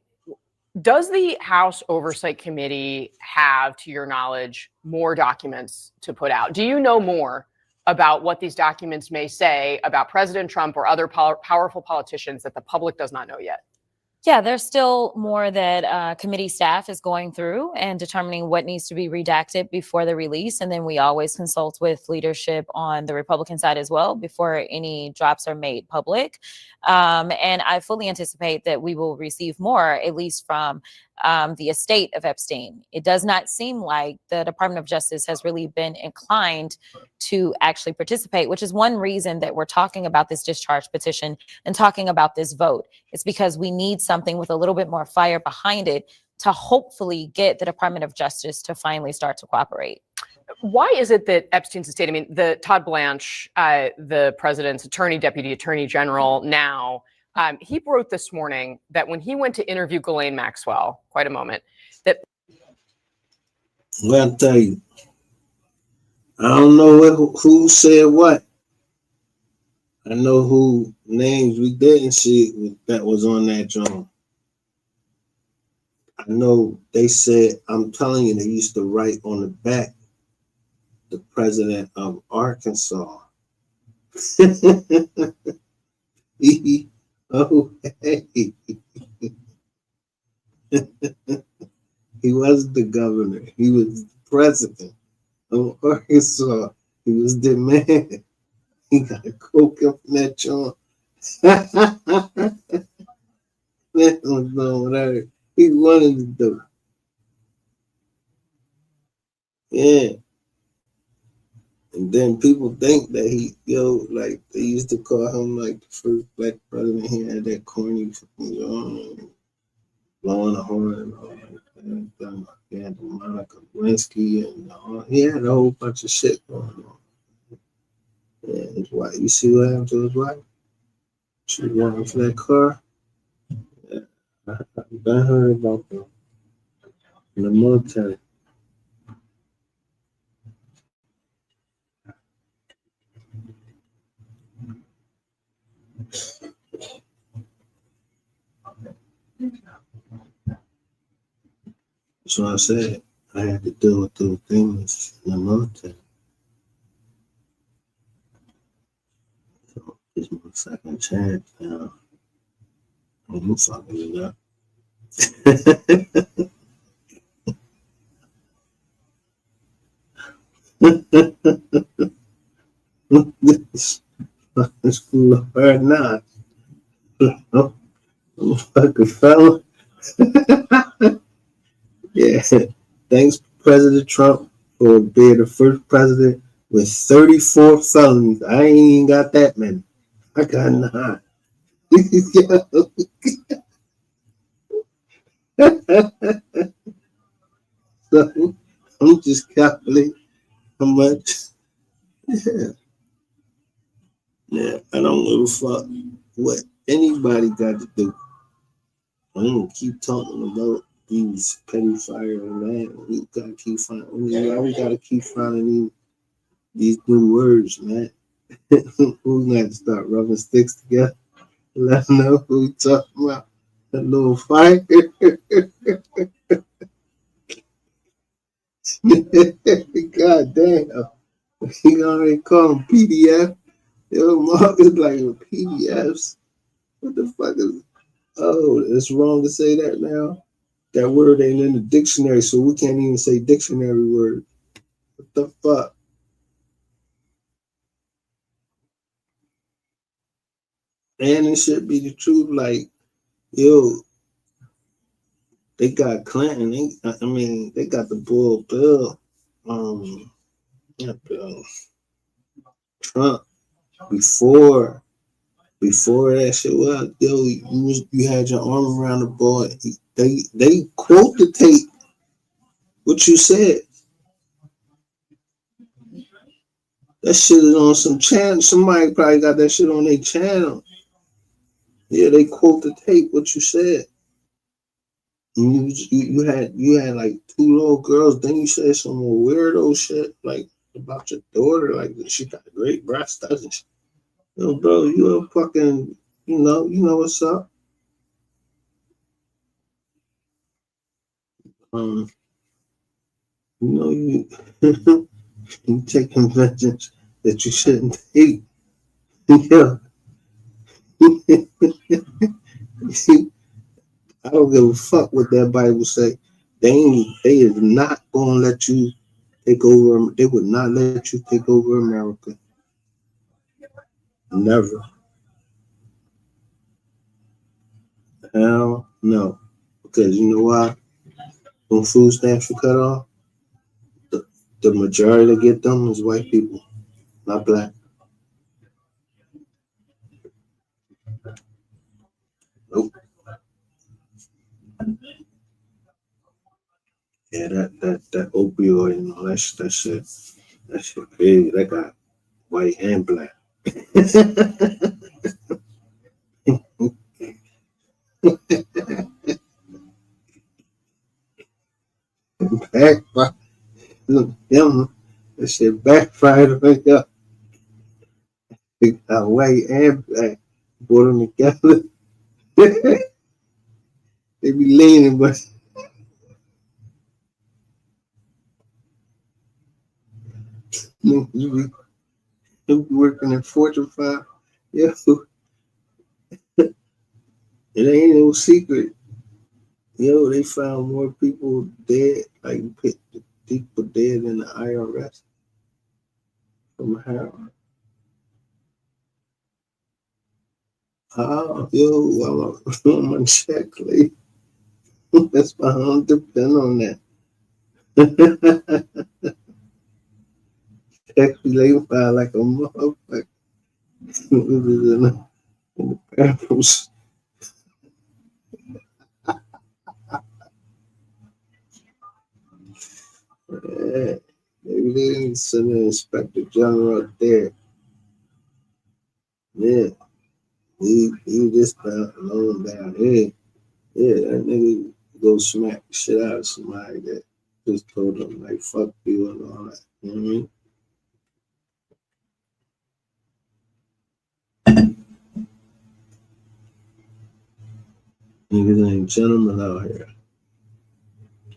does the House Oversight Committee have, to your knowledge, more documents to put out? Do you know more about what these documents may say about President Trump or other powerful politicians that the public does not know yet? Yeah, there's still more that committee staff is going through and determining what needs to be redacted before the release. And then we always consult with leadership on the Republican side as well before any drops are made public. And I fully anticipate that we will receive more, at least from the estate of Epstein. It does not seem like the Department of Justice has really been inclined to actually participate, which is one reason that we're talking about this discharge petition and talking about this vote. It's because we need something with a little bit more fire behind it to hopefully get the Department of Justice to finally start to cooperate. Why is it that Epstein's estate, I mean, the Todd Blanche, the president's deputy attorney general now, he wrote this morning that when he went to interview Ghislaine Maxwell, quite a moment, that... Well, I'll tell you, I don't know who said what. I know who names we didn't see that was on that drum. I know they said, I'm telling you, they used to write on the back, the president of Arkansas. Oh, hey. He wasn't the governor. He was the president of Arkansas. He was the man. He got a coke up in that joint. That was whatever he wanted to do. Yeah. And then people think that like they used to call him like the first black president. He had that corny, blowing a horn and all that. He had the Monica Lewinsky and he had a whole bunch of shit going on. Yeah, his wife. You see what happened to his wife? She was walking for that car. Yeah, I heard about them in the military. So I said I had to deal with those things in the military. So it's my second chance now. I'm fucking it up. This fool or not. I'm a fucking fella. Yeah. Thanks, President Trump, for being the first president with 34 felonies. I ain't even got that many. I got 9. So I'm just calculating how much. Yeah. Yeah, I don't give a fuck what anybody got to do. I'm gonna keep talking about these petty fire and that. We gotta keep finding. We gotta keep finding these new words, man. We got to start rubbing sticks together. Let them know who we talking about. A little fight. God damn. You already call them PDF. Yo, Mark is like PDFs. What the fuck is? Oh, it's wrong to say that now. That word ain't in the dictionary, so we can't even say dictionary word. What the fuck? And it should be the truth. Like, yo, they got Clinton. They got the bull Bill. Bill Trump before that shit was, yo, you had your arm around the boy. They quote the tape what you said. That shit is on some channel. Somebody probably got that shit on their channel. Yeah, they quote the tape what you said. And you had like 2 little girls. Then you said some more weirdo shit like about your daughter. Like she got a great breast, doesn't she? Yo, bro, you a fucking, you know what's up. You you taking vengeance that you shouldn't take. Yeah. I don't give a fuck what that Bible say. They is not gonna let you take over. They would not let you take over America. Never. Hell no. Because you know why? When food stamps are cut off, the majority that get them is white people, not black. Nope. Yeah, that opioid and all that shit crazy. That got white and black. Backfire. Look, them, that shit backfired on y'all. They got white and black. Put them together. They be leaning, but you be working in Fortune 5. Yo, it ain't no secret. Yo, they found more people dead, like people dead in the IRS from heroin. Oh, yo, well, I'm on check, lady. That's why I don't depend on that. Check be late by like a motherfucker. In the barrels. Yeah. Maybe they didn't send an inspector general up there. Yeah. He just found alone down here. Yeah, that nigga go smack the shit out of somebody that just told him like fuck you and all that. You know what I mean? Niggas ain't gentlemen out here.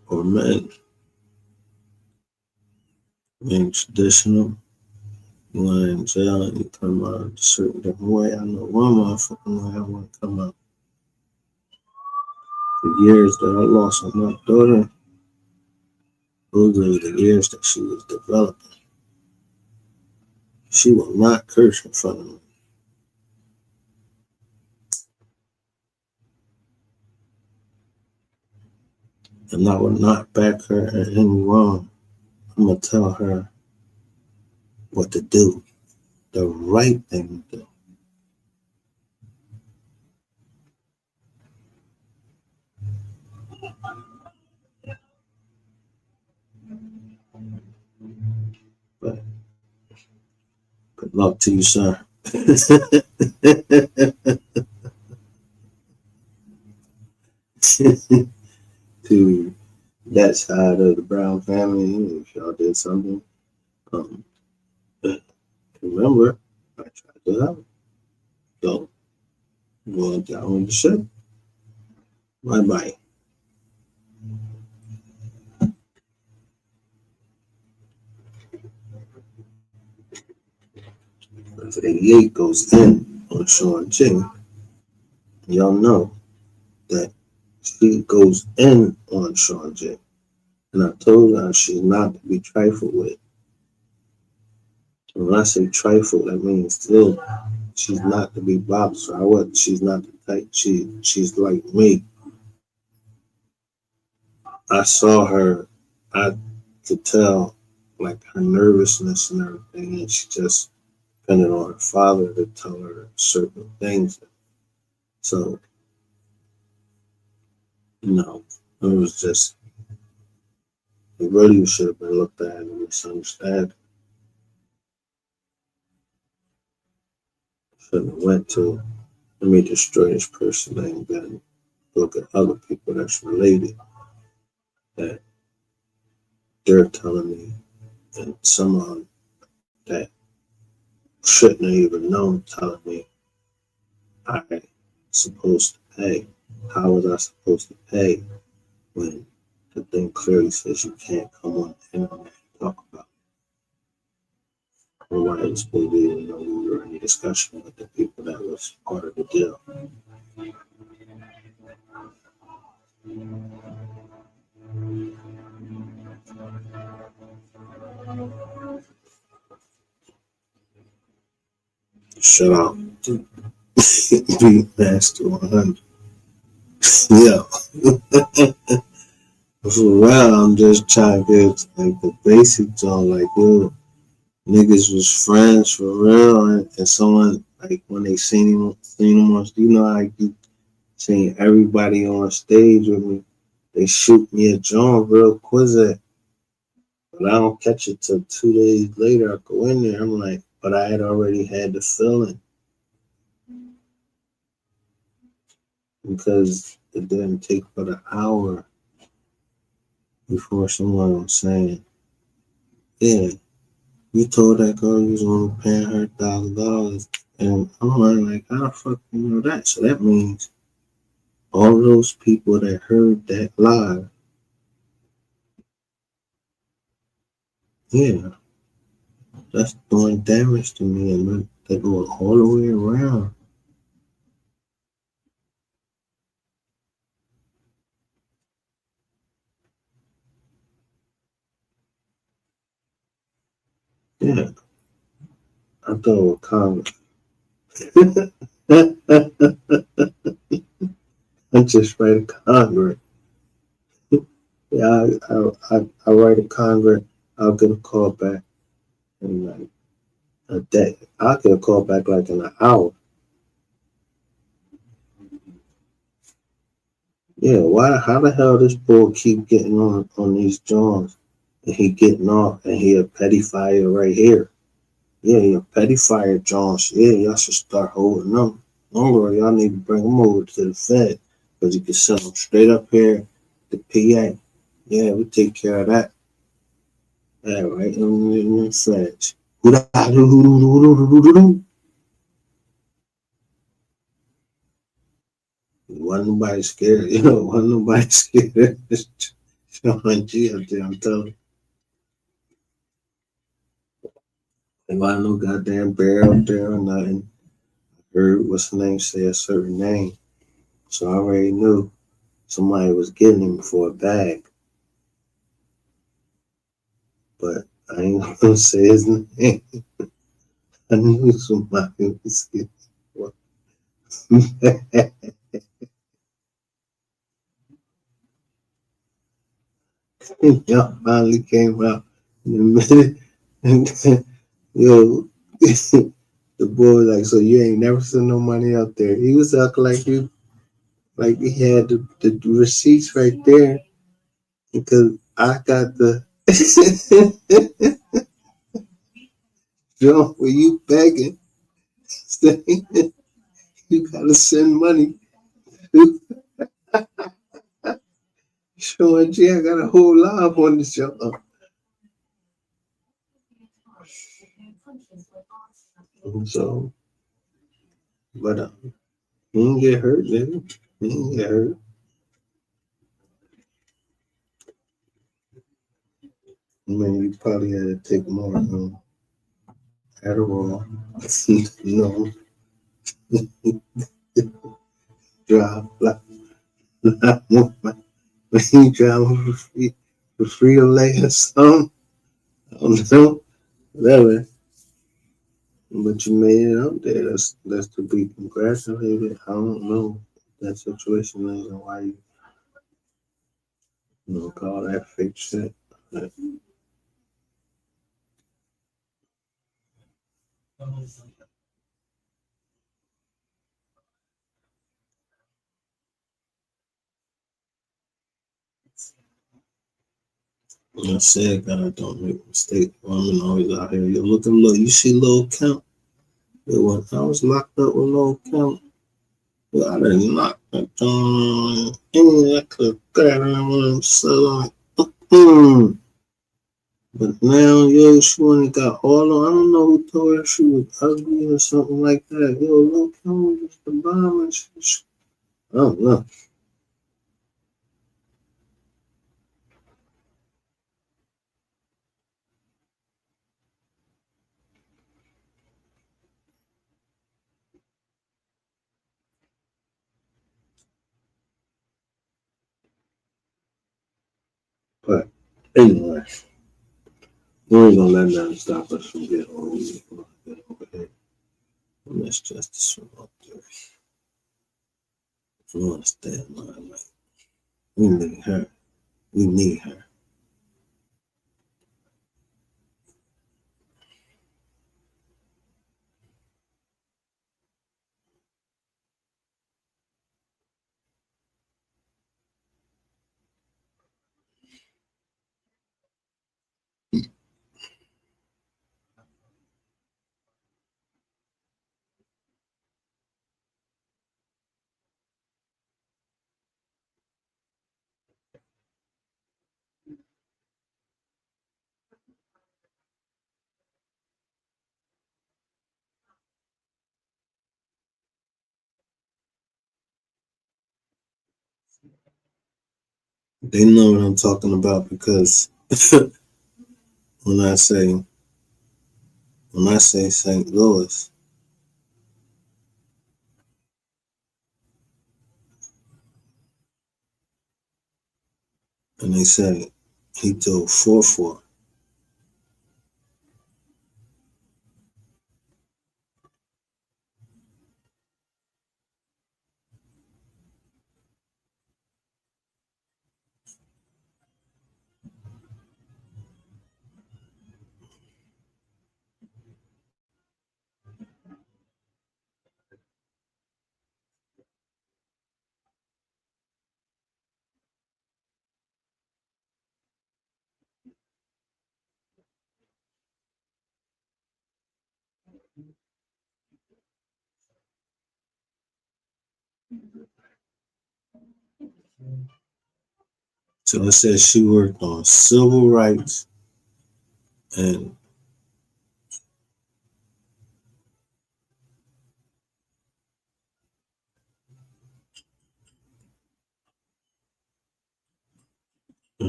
Or men. Ain't traditional. You want in jail and you come out a certain different way. I know one motherfucking way I want to come out. The years that I lost with my daughter, those are the years that she was developing. She will not curse in front of me. And I will not back her at any wrong. I'm going to tell her what to do, the right thing to do. But good luck to you, sir. To that side of the Brown family, if y'all did something, remember, I tried to help. So, going down with the ship. Bye-bye. If 88 goes in on Sean J, y'all know that she goes in on Sean J. And I told her she's not to be trifled with. And when I say trifled, that means still she's not to be bothered. So she's not the type. She's like me. I saw her, I could tell like her nervousness and everything, and she just depended on her father to tell her certain things. So, you know, it was just, it really should have been looked at and misunderstood. Shouldn't have went to, let me destroy this person and then look at other people that's related that they're telling me, and some of them that shouldn't have even known telling me I supposed to pay. How was I supposed to pay when the thing clearly says you can't come on the internet and talk about it? Nobody was supposed to even know we were in a discussion with the people that was part of the deal. Shout out to Beatmaster 100. Yeah. For real, I'm just trying to get like the basics on, like, yo, niggas was friends for real, and someone like when they seen him on, you know, like you seen everybody on stage with me, they shoot me a joint real quick, but I don't catch it till 2 days later. I go in there, I'm like, but I had already had the feeling because it didn't take but an hour before someone was saying, yeah, you told that girl you was only paying her $1,000. And I'm like, how the fuck you know that? So that means all those people that heard that live, yeah, that's doing damage to me, and they go all the way around. Yeah, I thought it was Congress. I just write a Congress. Yeah, I write a Congress. I'll get a call back in like a day. I'll get a call back like in an hour. Yeah, why? How the hell this bull keep getting on these joints and he getting off and he a petty fire right here? Yeah, he a petty fire Jones. Yeah, y'all should start holding them. Don't worry, y'all need to bring them over to the Fed because you can send them straight up here to PA. Yeah, we take care of that. Yeah, right in the Feds. Wasn't nobody scared, you know, wasn't nobody scared. Sean G up there, I'm telling you. There wasn't no goddamn bear up there or nothing. I heard what's the name say a certain name. So I already knew somebody was getting him for a bag. But I ain't gonna say his name. I knew somebody was getting him for a bag. Y'all finally came out in a minute. And yo, the boy was like, so you ain't never sent no money out there. He was acting like he had the receipts right there because I got the John, were you begging? Saying you gotta send money. Showing G, I got a whole live on the show. So, but he didn't get hurt, nigga. He didn't get hurt. I mean, you probably had to take more Adderall. No, drive like when you drive for free or late or something. I don't know, whatever. But you made it up there. That's to be congratulated. I don't know that situation is and why you call that fake shit. But, I said God don't make mistakes. Women always out here. You look and look. You see low count. When I was locked up with low count, well, I didn't knock that down. I could have got around so but now, yo, she only got all on. I don't know who told her she was ugly or something like that. Yo, low count was the bomb and shit. I don't know. But anyway, we ain't gonna let nothing stop us from getting over here. And that's justice from up there. If we want to stay in line, like, we need her. We need her. They know what I'm talking about because when I say St. Louis, and they say he told 4-4. So it says she worked on civil rights and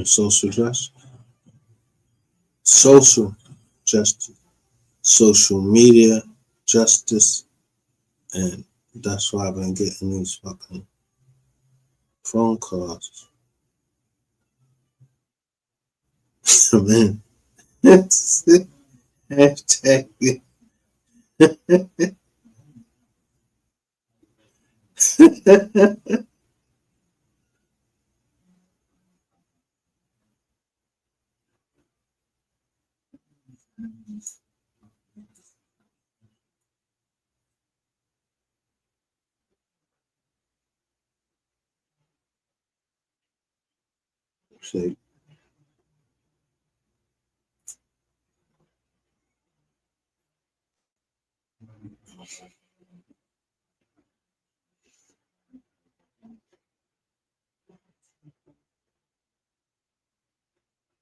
social justice, social media justice, and that's why I've been getting these fucking phone calls. Man, hashtag it. See,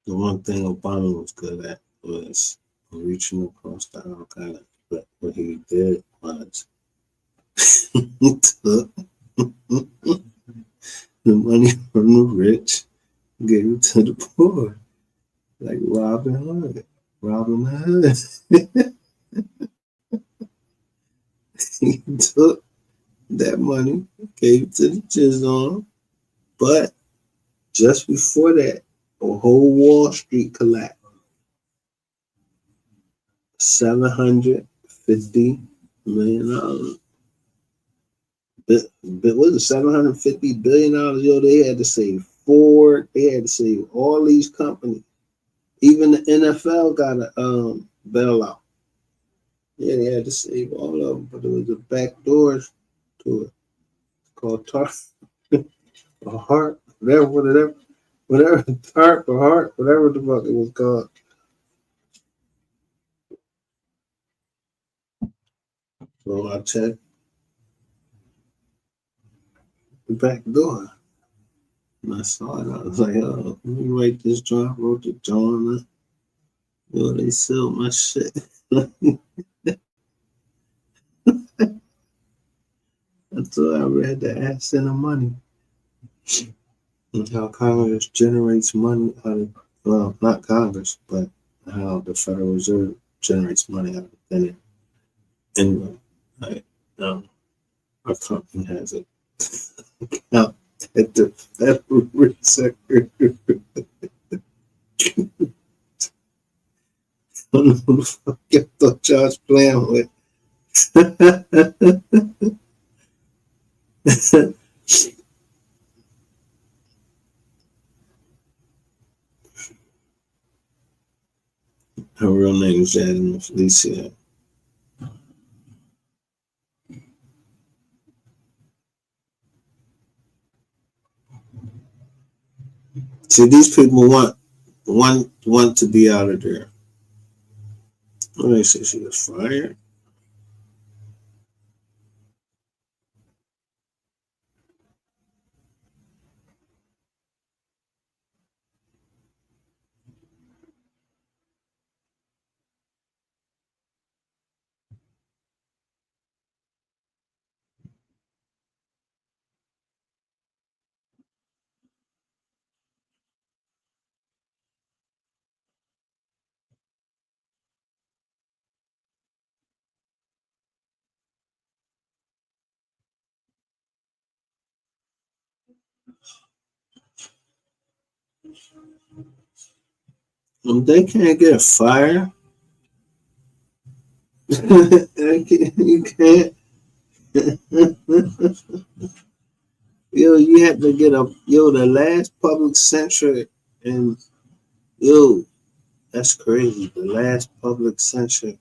the one thing Obama was good at was reaching across the aisle, kind of. But what he did was he took the money from the rich, gave it to the poor, like Robin Hood. Robin Hood. He took that money, gave it to the Chisholm, but just before that, a whole Wall Street collapsed. $750 million. But was it $750 billion? Yo, they had to save Ford. They had to save all these companies. Even the NFL got a bailout. Yeah, they had to save all of them, but there was a back doors to it. It's called TARP or Heart, whatever, TARP or Heart, whatever the fuck it was called. So I checked the back door. And I saw it. I was like, oh, let me write this joint. I wrote the joint. Yo, they sell my shit. Until I read the ass and the money. And how Congress generates money out of, well, not Congress, but how the Federal Reserve generates money out of thin air. Anyway, our company has it. Now, at the Federal Reserve. I don't know who the fuck you thought y'all was playing with. Her real name is Jasmine Felicia. See, these people want to be out of there. Well, they say she was fired. They can't get fired. You can't. Yo, you have to get the last public censure, and yo, that's crazy. The last public censure.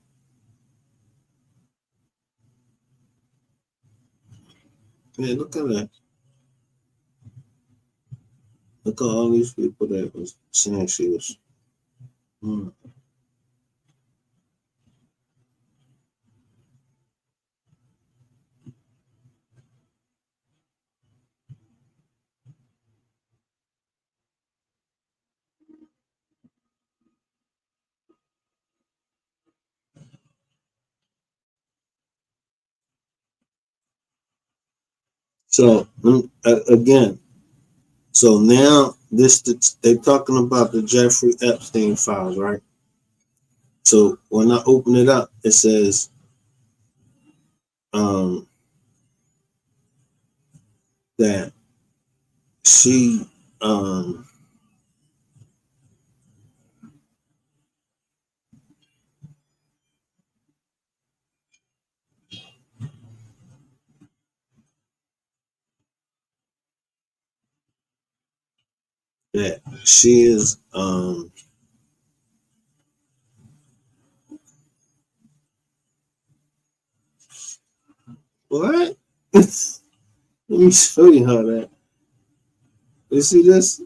Man, look at that. Look at all these people that was saying she was. So again, so now they're talking about the Jeffrey Epstein files, right? So when I open it up, it says that she is what? Let me show you how that. You see this?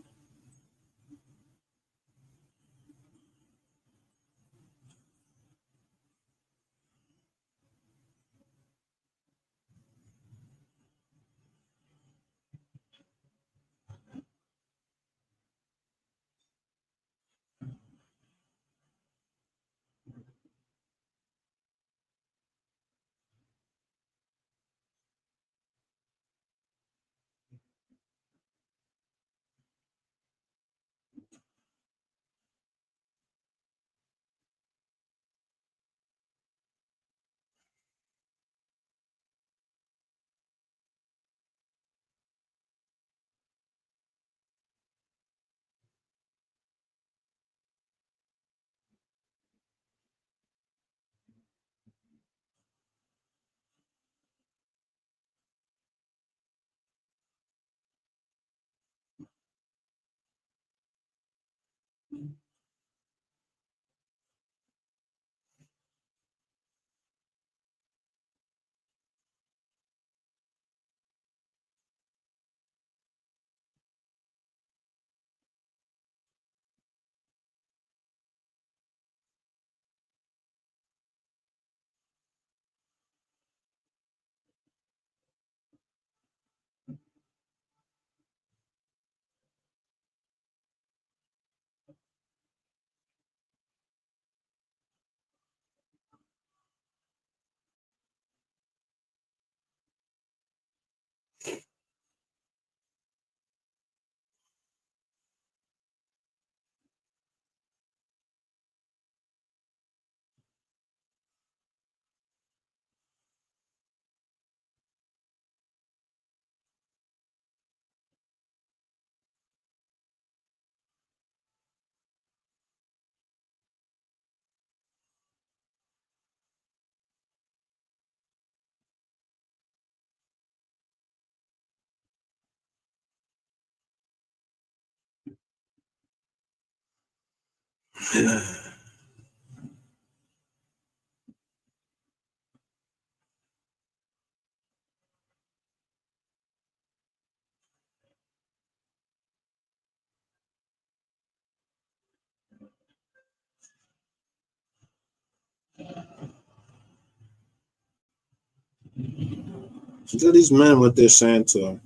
Look at these men, what they're saying to him.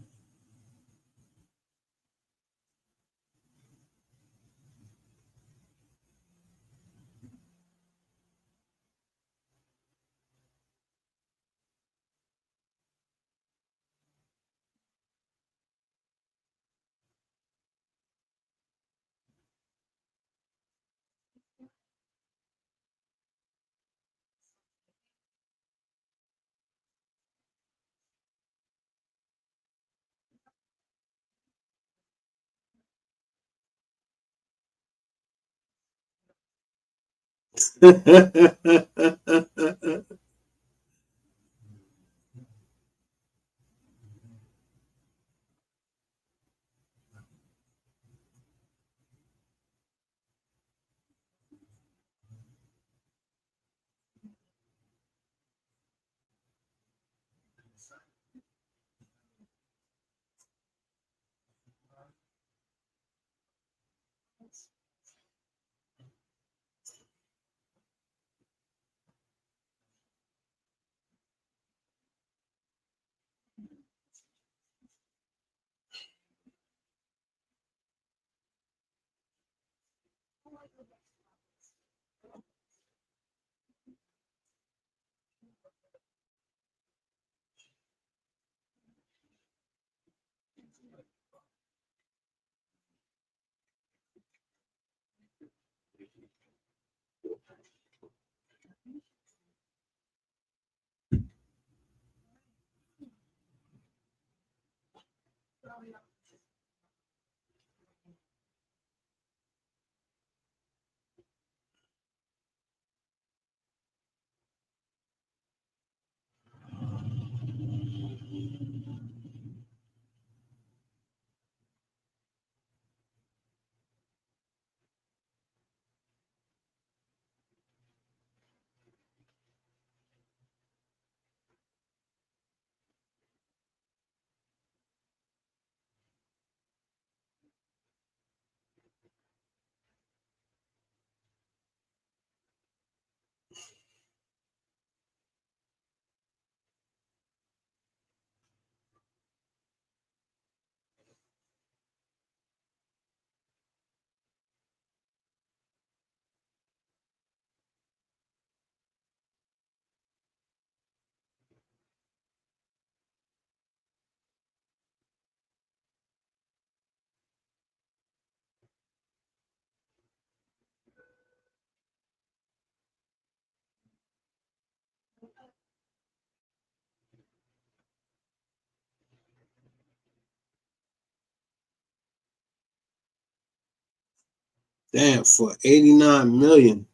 Damn, for 89 million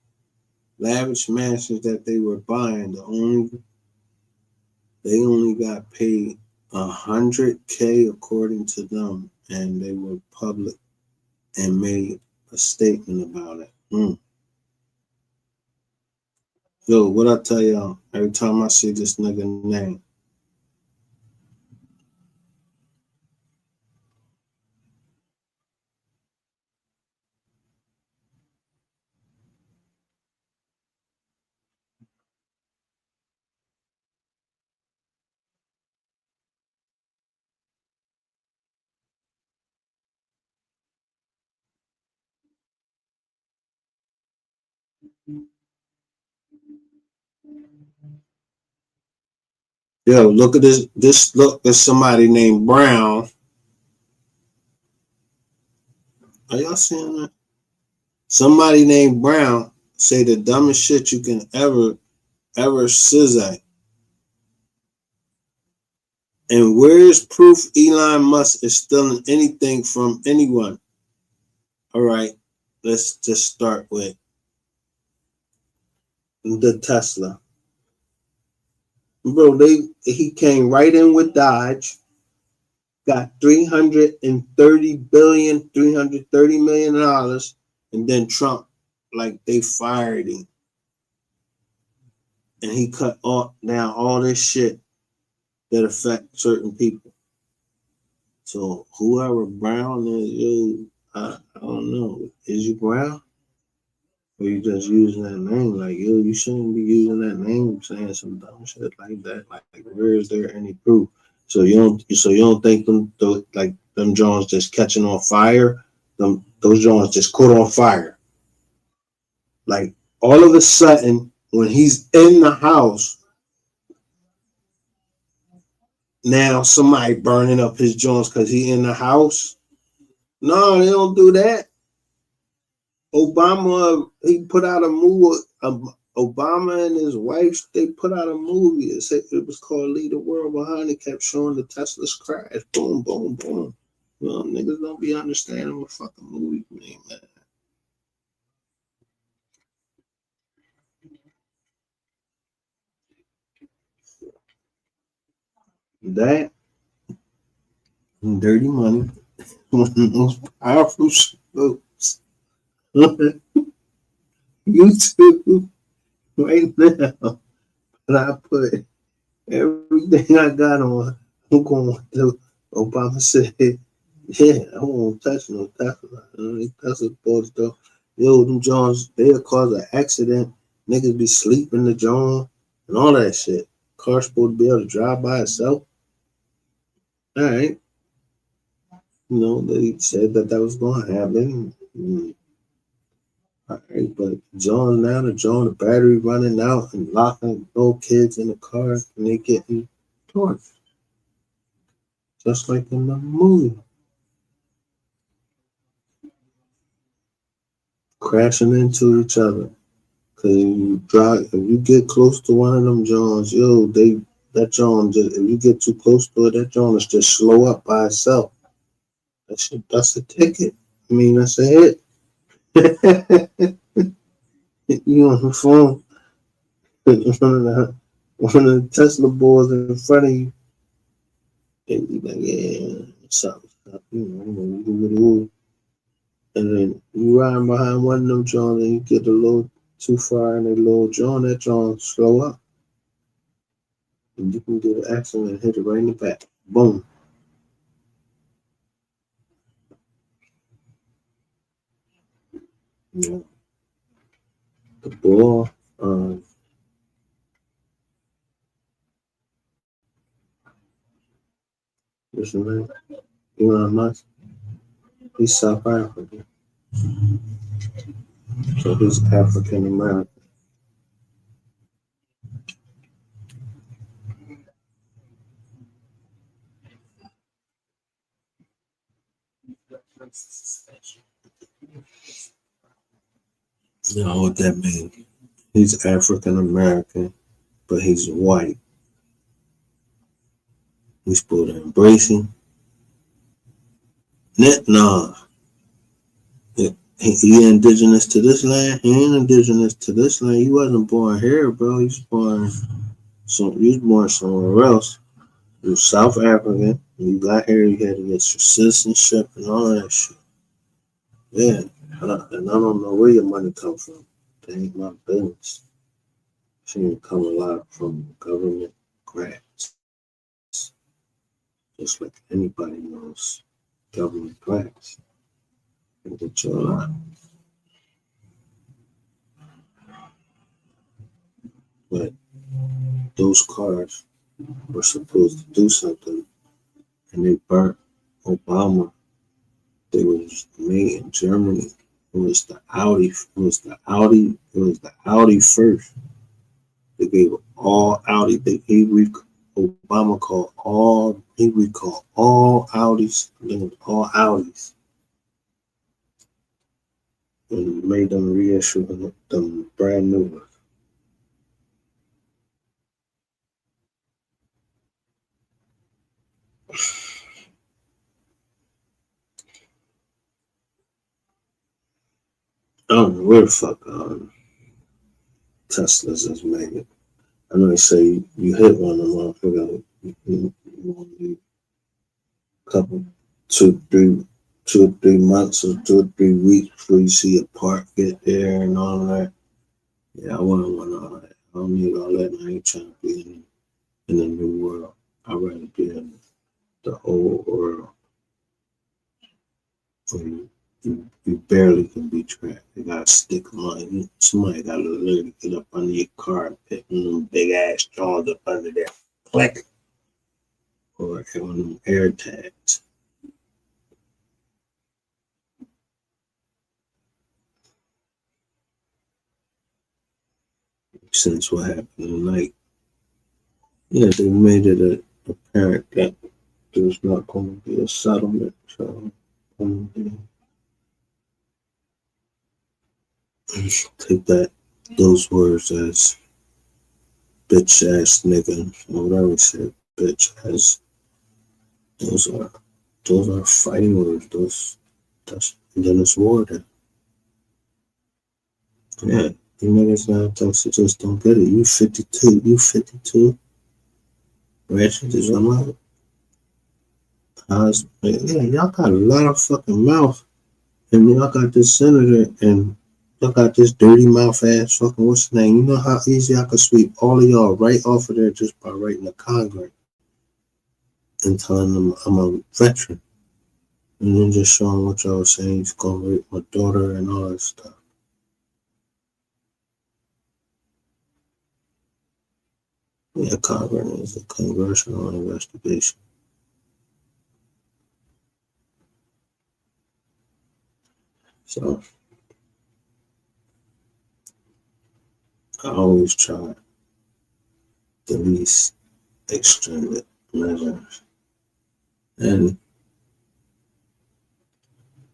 lavish mansions that they were buying, they only got paid $100K according to them, and they were public and made a statement about it. Yo, what I tell y'all every time I see this nigga name? Yo, look at this. This look at somebody named Brown. Are y'all seeing that? Somebody named Brown say the dumbest shit you can ever scissor. And where's proof Elon Musk is stealing anything from anyone? All right, let's just start with the Tesla. Bro, he came right in with Dodge, got $330 million, and then Trump, like, they fired him. And he cut down all this shit that affect certain people. So whoever Brown is, yo, I don't know. Is you Brown? Or you just using that name? Like, yo, you shouldn't be using that name saying some dumb shit like that. Like where is there any proof? So you don't think them Jones just catching on fire? Those Jones just caught on fire. Like all of a sudden, when he's in the house, now somebody burning up his joints because he in the house. No, they don't do that. Obama, he put out a movie. Obama and his wife, they put out a movie. It was called Lead the World Behind. It kept showing the Tesla's crash. Boom, boom, boom. Well, niggas don't be understanding what fucking movie mean, man. That dirty money, one of the most powerful shows. YouTube right now. And I put everything I got on. I'm going to Obama said, yeah, I won't touch no Tesla. Tesla bought stuff. Yo, them Johns, they'll cause an accident. Niggas be sleeping the John and all that shit. Car's supposed to be able to drive by itself. All right. You know, they said that was going to happen. All right, but the battery running out and locking old kids in the car and they getting torched. Just like in the movie. Crashing into each other. Cause if you get close to one of them Johns, yo, if you get too close to it, that John is just slow up by itself. That's a ticket. I mean, that's a hit. You on the phone, one of the Tesla boys in front of you, and you like, yeah, something, and then you riding behind one of them Johns, and you get a little too far in a little John, that John slow up, and you can get an accident and hit it right in the back. Boom. Yeah. The ball, what's his name? Elon Musk. He's South African. So he's African American. You know what that means? He's African American, but he's white. We supposed to embrace him. Nah. He indigenous to this land. He ain't indigenous to this land. He wasn't born here, bro. He was born somewhere else. You was South African. When you got here, you had to get your citizenship and all that shit. Yeah, And I don't know where your money come from. That ain't my business. She ain't come a lot from government grants. Just like anybody knows government grants. And get you a lot. But those cars were supposed to do something, and they burnt Obama. They was made in Germany. It was the Audi. It was the Audi first. They gave all Audi. Obama called all. He recalled all Audis. All Audis, and made them reissue them brand new ones. I don't know where the fuck Teslas is made. I know they say you hit one of them, you need a couple, 2 or 3 months or 2 or 3 weeks before you see a part get there and all that. Yeah, I wouldn't want all that. I don't need all that. I ain't trying to be in the new world. I'd rather be in the old world where you barely can be tracked. They gotta stick them on you. Somebody gotta literally get up under your car and pick them big ass jaws up under there. Click. Or on them air tags. Since what happened tonight, yeah, they made it apparent that there's not going to be a settlement. So, take those words as bitch ass nigga, or whatever he said, bitch ass. Those are fighting words. And then it's war then. Yeah, you niggas now Texas just don't get it. You 52. Ratchet is on yeah, y'all got a lot of fucking mouth. And y'all got this senator and y'all got this dirty mouth ass fucking what's his name? You know how easy I could sweep all of y'all right off of there just by writing a Congress and telling them I'm a veteran. And then just showing what y'all was saying, he's gonna rape my daughter and all that stuff. Yeah, Congress is a congressional investigation. So I always try the least extreme measures. And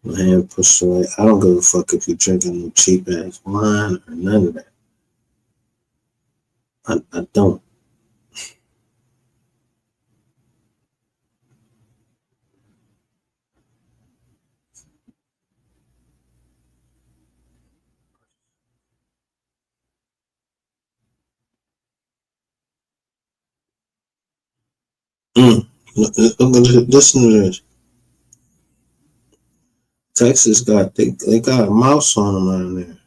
my hand pushed away. I don't give a fuck if you're drinking no cheap ass wine or none of that. I don't. Listen to this. Texas they got a mouse on them around there.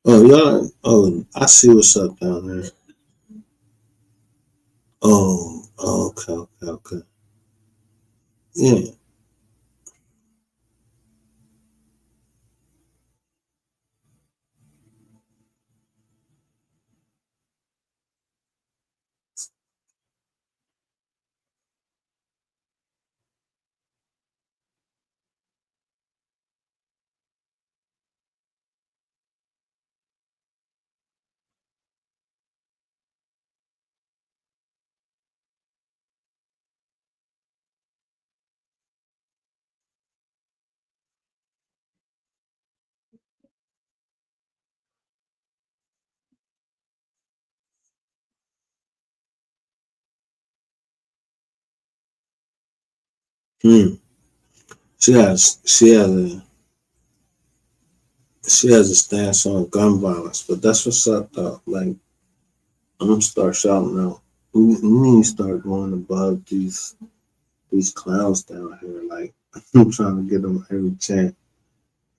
Oh y'all. Oh, I see what's up down there. Oh, okay. Yeah. She has she has a stance on gun violence, but that's what's up though. Like, I'm gonna start shouting out. We need to start going above these clowns down here. Like, I'm trying to get them every chance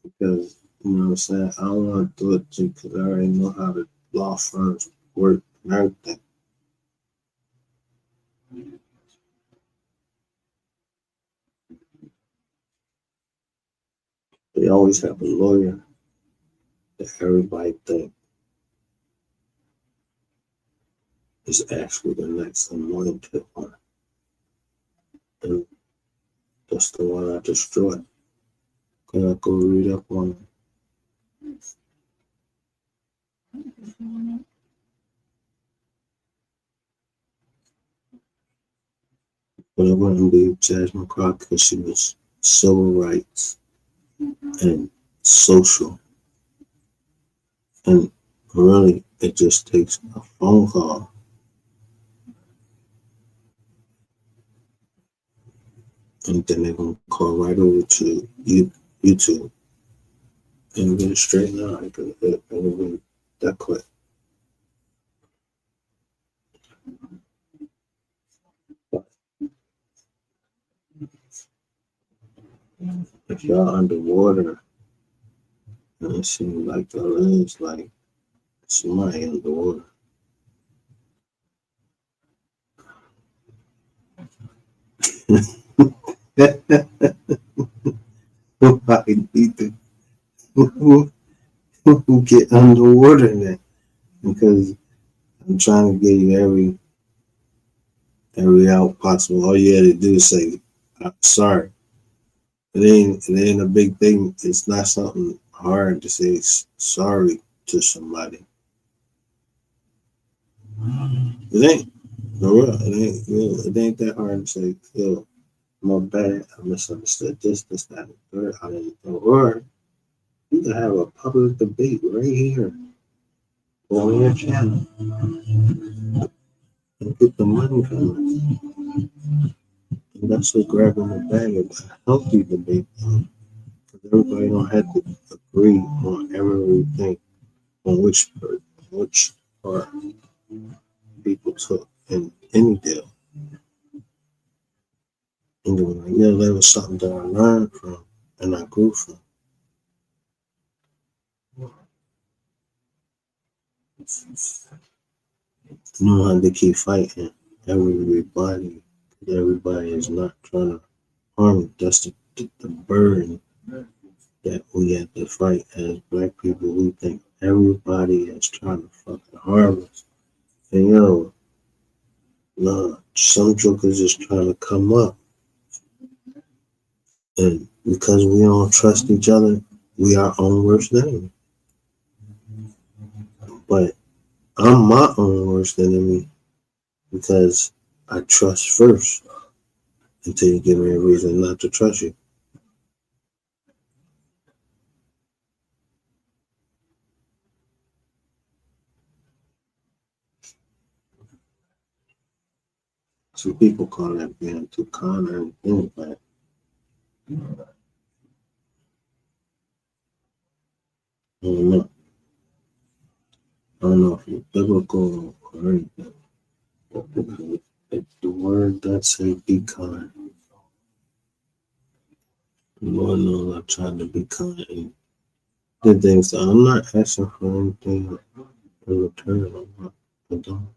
because, you know what I'm saying, I don't want to do it because I already know how the law firms work and everything. They always have a lawyer that everybody think is actually the next anointed one. And that's the one I destroyed. Can I go read up on it? But I wouldn't leave Jasmine Crockett because she was civil rights and social. And really, it just takes a phone call. And then they're going to call right over to YouTube and get it straightened out. It'll be that quick. If y'all underwater, and it seems like the legs, like somebody underwater. Nobody need to get underwater then, because I'm trying to give you every out possible. All you had to do is say, "I'm sorry." It ain't a big thing. It's not something hard to say sorry to somebody. It ain't. No, it ain't that hard to say, yo, my bad, I misunderstood this, that, and the third. I didn't know. Or you can have a public debate right here on your channel and get the money from it. And that's what grabbing the bag is, a healthy debate. Because everybody don't have to agree on everything, on which part people took in any deal. And they were like, yeah, that was something that I learned from and I grew from. You know how they keep fighting everybody. Everybody is not trying to harm you. That's the burden that we have to fight as black people. We think everybody is trying to fucking harm us. And yo, nah, some jokers just trying to come up. And because we don't trust each other, we are our own worst enemy. But I'm my own worst enemy because I trust first until you give me a reason not to trust you. Some people call that being too kind or anything, but I don't know. I don't know if you're biblical or anything. The word that say be kind. Lord knows I've tried to be kind and did things. I'm not asking for anything in return. I don't.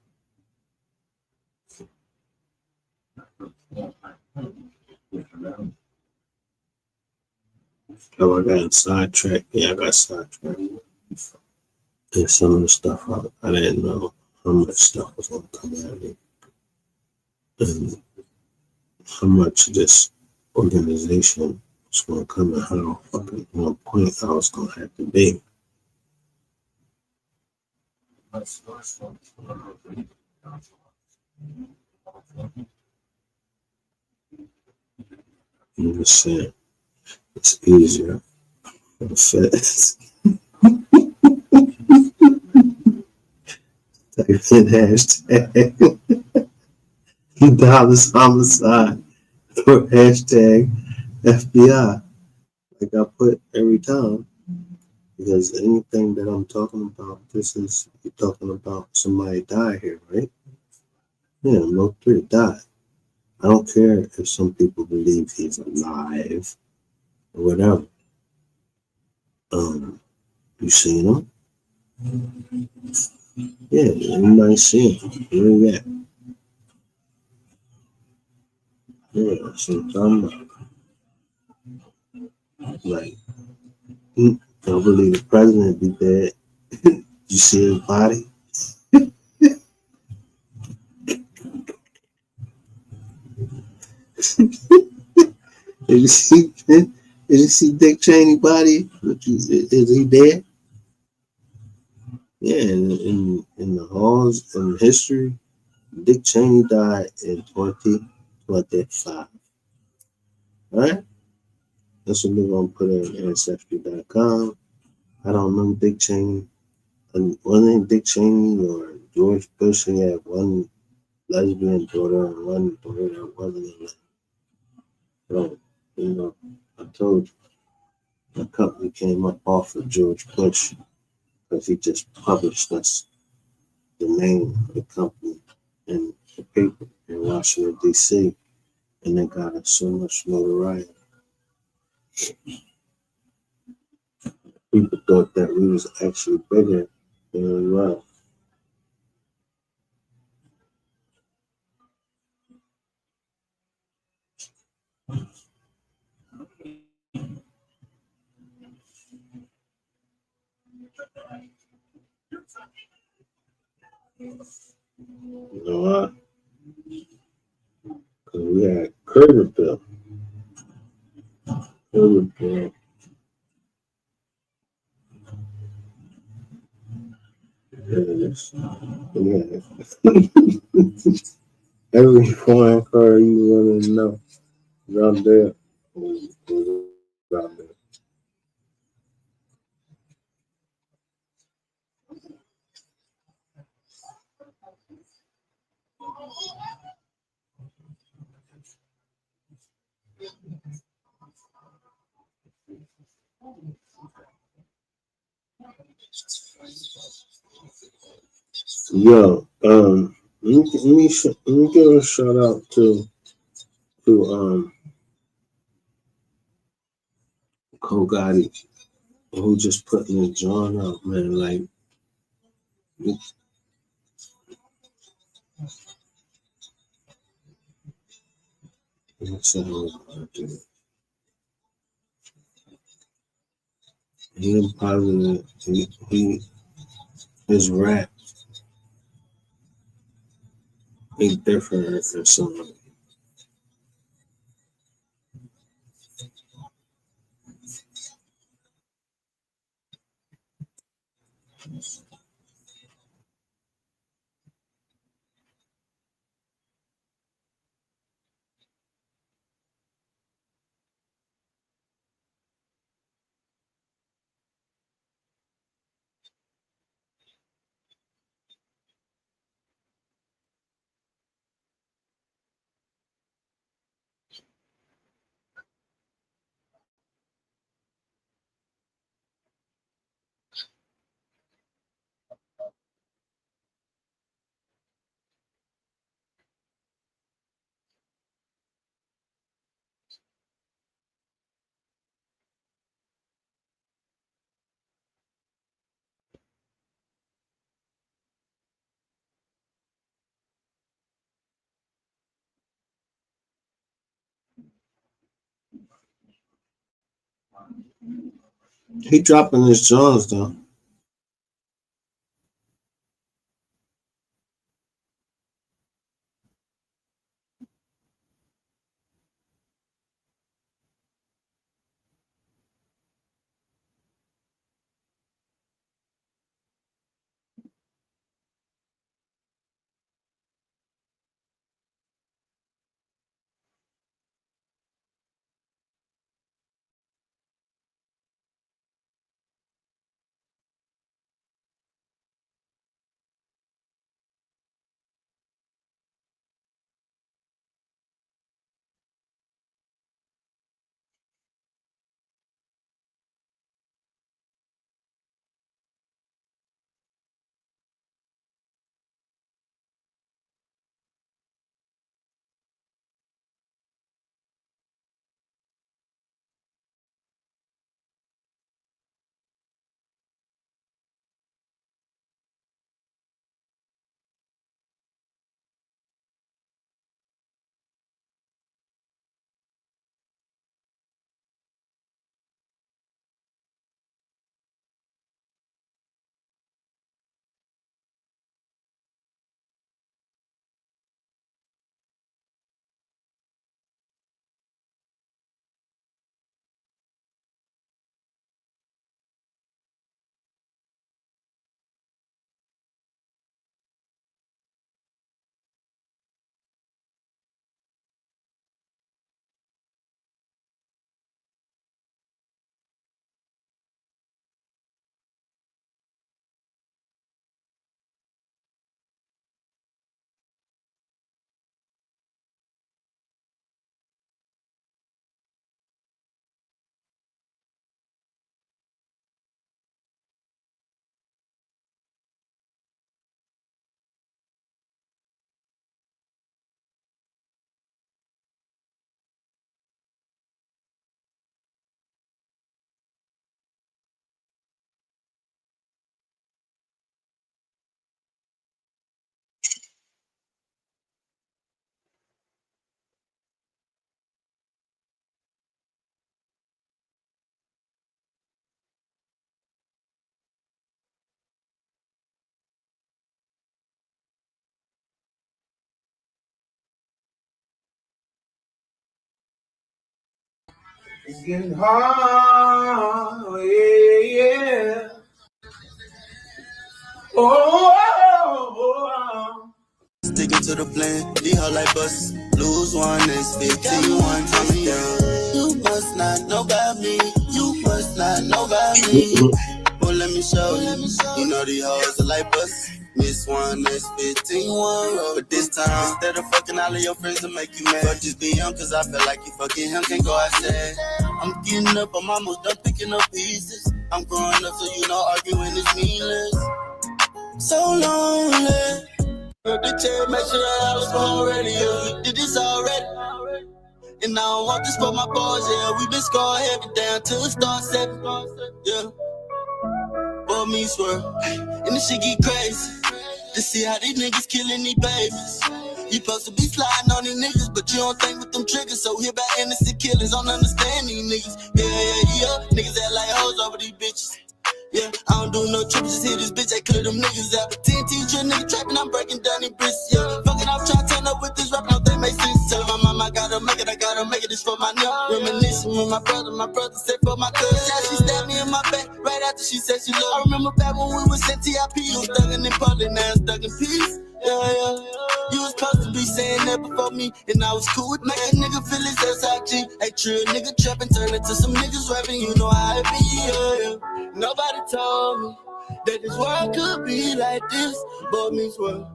Oh, I got sidetracked. Yeah, I got sidetracked. And some of the stuff I didn't know how much stuff was going to come at me. And how much this organization was going to come and how fucking on point I was going to have to be. You just saying it's easier for the feds. Type in hashtag dallashomicide or hashtag FBI. Like I put every time. Because anything that I'm talking about, you're talking about somebody died here, right? Yeah, MOV3 died. I don't care if some people believe he's alive or whatever. You seen him? Yeah, anybody seen him? Where he at? Yeah, that's what I'm talking about. Like, I don't believe the president be dead. You see his body? Did you see? Did you see Dick Cheney body? Is he dead? Yeah, in the halls in history, Dick Cheney died in 2025. Right? That's what we're gonna put in ancestry.com. I don't know Dick Cheney. And wasn't Dick Cheney or George Bush? He had one lesbian daughter and one daughter that wasn't a lesbian. So, I told you, the company came up off of George Bush because he just published us the name of the company in the paper in Washington, D.C., and they got us so much notoriety. People thought that we was actually bigger than we were. You know what? Because we had Curtis Bill. Yes. Every foreign car you want to know is out there. Was out there. Yo, let me give a shout out to Cole Gotti, who just putting his John out, man. Like, he positive. His rap is different from something. He dropping his Johns though. It's getting hard, yeah. Oh. Sticking to the plan, the whole like bus. Lose one, it's 15, one coming down. You must not know about me. You must not know about me. Well, let me show you. You know the hoes are like bus. Miss one, that's 15, one roll. But this time, instead of fucking all of your friends to make you mad, fuck just be young, cause I feel like you fucking him, can't go outside. I'm getting up, I'm almost done picking up pieces. I'm growing up, so you know arguing is meaningless. So lonely. The chair, make sure that I was born ready. Yeah, we did this already. And I don't want this for my boys, yeah. We been scoring heavy down till it starts 7. Yeah. Boy, me swear. And this shit get crazy. To see how these niggas killing these babies. You supposed to be sliding on these niggas, but you don't think with them triggers. So here by innocent killers, don't understand these niggas. Yeah. Niggas act like hoes over these bitches. Yeah, I don't do no trips, just hit this bitch, I clear them niggas out. But 10 drill nigga trapping, I'm breaking down these bricks, yeah. Fucking, I'm trying to turn up with this rap, no they make sense. Tell my mama I gotta make it, this for my nigga. Reminiscing with my brother said for my cousin. Yeah, she stabbed me in my back, right after she said she loved me. I remember back when we was at TIP, you was thugging in public, now I'm stuck in peace. Yeah. You was supposed to be saying that before me, and I was cool with making nigga feel his SIG. Hey, true nigga trapping, turn into some niggas rapping, you know how it be, yeah. Nobody told me that this world could be like this, but means world.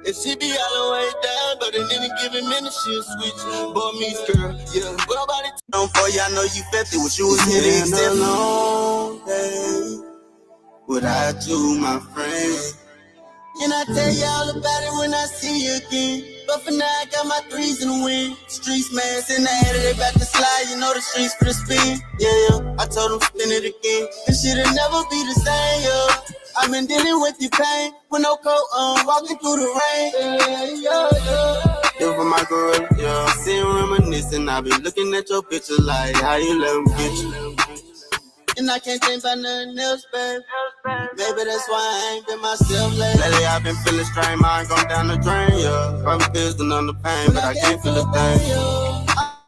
If she be all the way down, but in any given minute she'll switch. Boy meets girl, yeah. But nobody told for you, I know you felt it, what you was hitting. It's been a long day without you, my friend. And I tell you all about it when I see you again. But for now, I got my 3s in the wind. Streets, man, sitting there, they about to slide. You know the streets for the spin. Yeah. I told them spin it again. This shit'll never be the same, yeah. I've been dealing with the pain with no coat on, walking through the rain. Yeah. It was my gorilla, yeah. Sitting reminiscing, I be looking at your picture like how you let them get you. And I can't think about nothing else, babe. Maybe that's why I ain't been myself lately. Lately I've been feeling strained, mind gone down the drain, yeah. Probably pissed on the pain, but I can't feel a thing.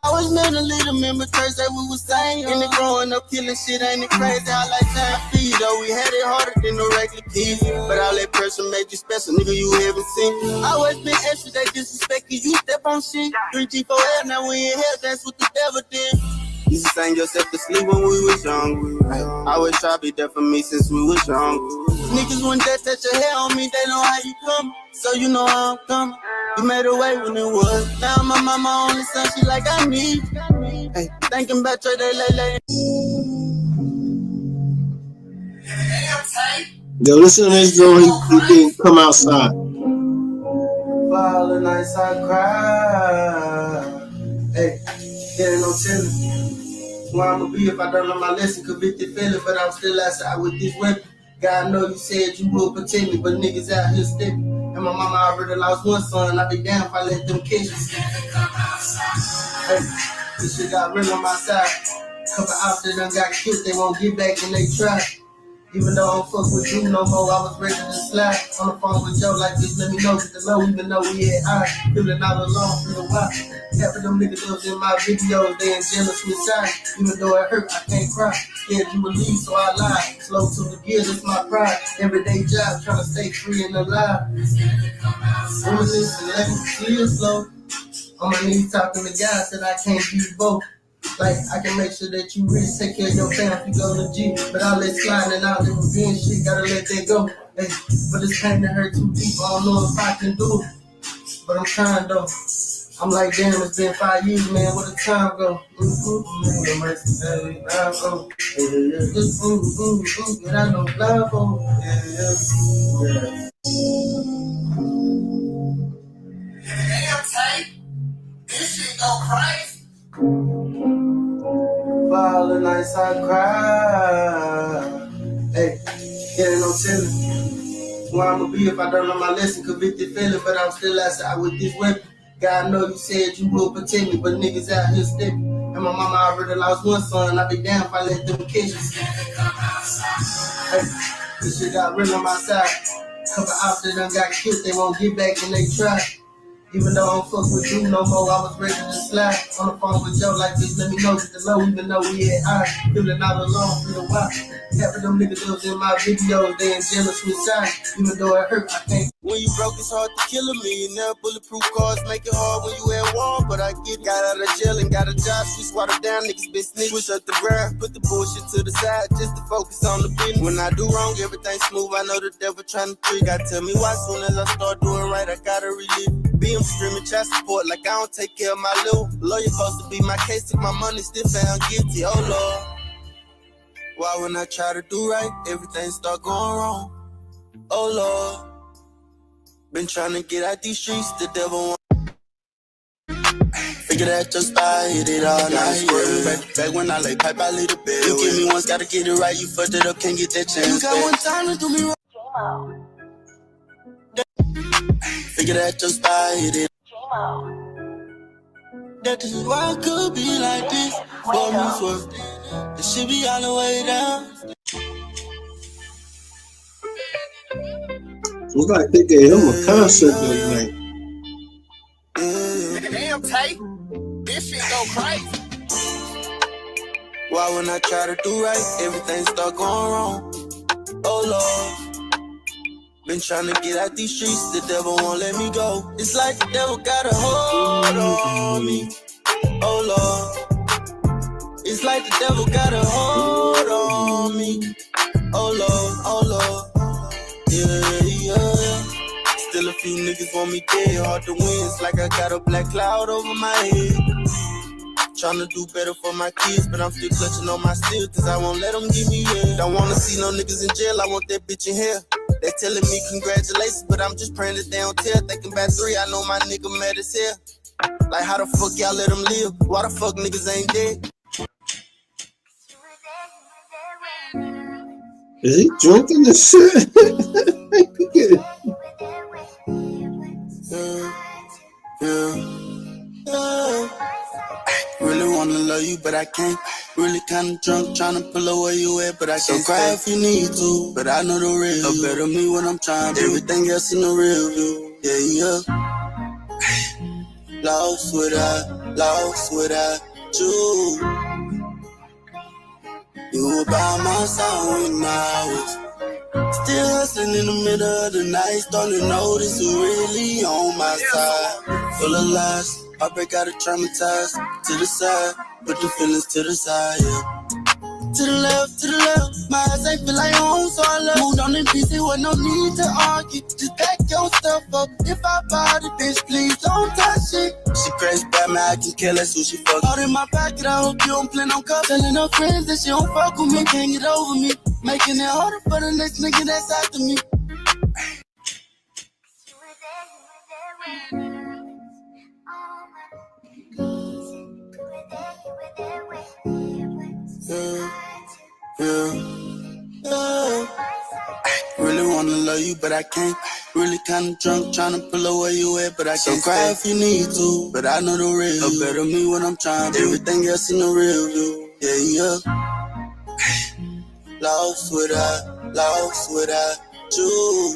I was mentally the member church that we was saying. In the growing up killing shit, ain't it crazy how like time feed, though we had it harder than the regular kids. But all that pressure made you special, nigga, you haven't seen. I always been extra, they disrespecting you, step on shit. 3G4L, now we in hell, that's what the devil did. Used to sing yourself to sleep when we was young. I always try to be there for me since we was young. Niggas when they touch your hair on me, they know how you come. So you know how I'm coming. You made a way when it was. Now my mama only son, she like I need. Hey, thinking about your day late. Yo, listen to this joint, he didn't come outside. For all the nights I cry. Hey, getting no chillin'. Where I'ma be if I don't know my lesson, convicted feeling, but I'm still outside with this weapon. God know you said you will protect me, but niggas out here stepping. And my mama already lost one son, I be down if I let them catch me. Hey, this shit got real on my side. Couple out there done got killed, they won't get back and they try. Even though I don't fuck with you no more, I was ready to slide. On the phone with Joe like this, let me know, get to know, even though we had high. Feeling all alone for a while. Half of them niggas was in my videos, they in jealous with side. Even though it hurt, I can't cry. Scared you would leave, so I lied. Slow to the gear, that's my pride. Everyday job, trying to stay free and alive. Reminisce and let me feel slow. On my knees talking to God, said I can't be both. Like, I can make sure that you really take care of your family if you go to the gym. But all that sliding and all that revenge shit, gotta let that go. Hey, but this pain that hurt too deep, I don't know if I can do it. But I'm trying though. I'm like, damn, it's been 5 years, man, where the time go? But I know blindfold. Damn tight. This shit go crazy. For all the nights I cry. Hey, getting no chillin'. Where I'ma be if I don't know my lesson, convicted feeling, but I'm still outside with this weapon. God know you said you will protect me, but niggas out here stepping. And my mama already lost one son, I be down if I let them catch me. Hey, this shit got real on my side. Couple out there done got killed, they won't get back and they try. Even though I don't fuck with you no more, I was ready to slide. On the phone with Joe, like, bitch, let me know, get to know, even though we had high. Feeling all alone, feel a while. Half of them niggas that was in my videos, they in jealous with side. Even though it hurt, I can't. When you broke, it's hard to kill a millionaire. Bulletproof cars make it hard when you at war. But I got out of jail and got a job. She swatted down, niggas been snitch. Switch up the ground, put the bullshit to the side just to focus on the business. When I do wrong, everything smooth. I know the devil trying to trick. I tell me why soon as I start doing right, I gotta relive. Being streaming child support like I don't take care of my little. Lawyer supposed to be my case, took my money, still found guilty. Oh Lord, why when I try to do right, everything start going wrong? Oh Lord, been trying to get out these streets, the devil want. Figured out your style, hit it all night. Back when I lay pipe, I lay the bed. You give me once, gotta get it right. You fucked it up, can't get that chance. You got one time to do me wrong. Figured out your style, hit it. That is why I could be like this. For me, swerve. It should be all the way down. Looks like they gave him a concert that night. Damn tight. This shit go crazy. Why when I try to do right, everything start going wrong? Oh Lord, been trying to get out these streets, the devil won't let me go. It's like the devil got a hold on me. Oh Lord, it's like the devil got a hold on me. Oh Lord, oh Lord, yeah. Still a few niggas want me dead, hard to win. It's like I got a black cloud over my head. Tryna do better for my kids, but I'm still clutching on my steel, cause I won't let them give me in. Don't wanna see no niggas in jail, I want that bitch in here. They telling me congratulations, but I'm just praying that they don't tell. Thinking back 3, I know my nigga mad as hell. Like how the fuck y'all let them live? Why the fuck niggas ain't dead? Is he drinking this shit? Really wanna love you, but I can't. Really kinda drunk, tryna pull away you at, but I can't. So cry if you need to, but I know the real. A better me when I'm trying. Everything else in the real view. Yeah. Lost without you. You were by my side when I was still hustling in the middle of the night. Starting to notice who really on my side. Full of lies, heartbreak got it traumatized. To the side, put the feelings to the side, yeah. To the left, my eyes ain't feel like home, so I left. Moved on in peace, there was no need to argue. Just pack your stuff up, if I buy the bitch, please don't touch it. She crazy bad, man, I can care less who she fuck. Out in my pocket, I hope you don't plan on cup. Telling her friends that she don't fuck with me, can't get over me. Making it harder for the next nigga that's after me. Yeah. Really wanna love you, but I can't. Really kinda drunk, tryna pull away you at, but I can't. So cry if you need to, but I know the real. A better me when I'm trying. Everything else in the real view. Yeah. Lost without you.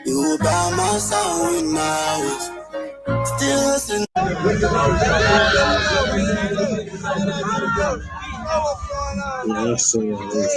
You were by my side when I was still hustling. Yeah, I saw that.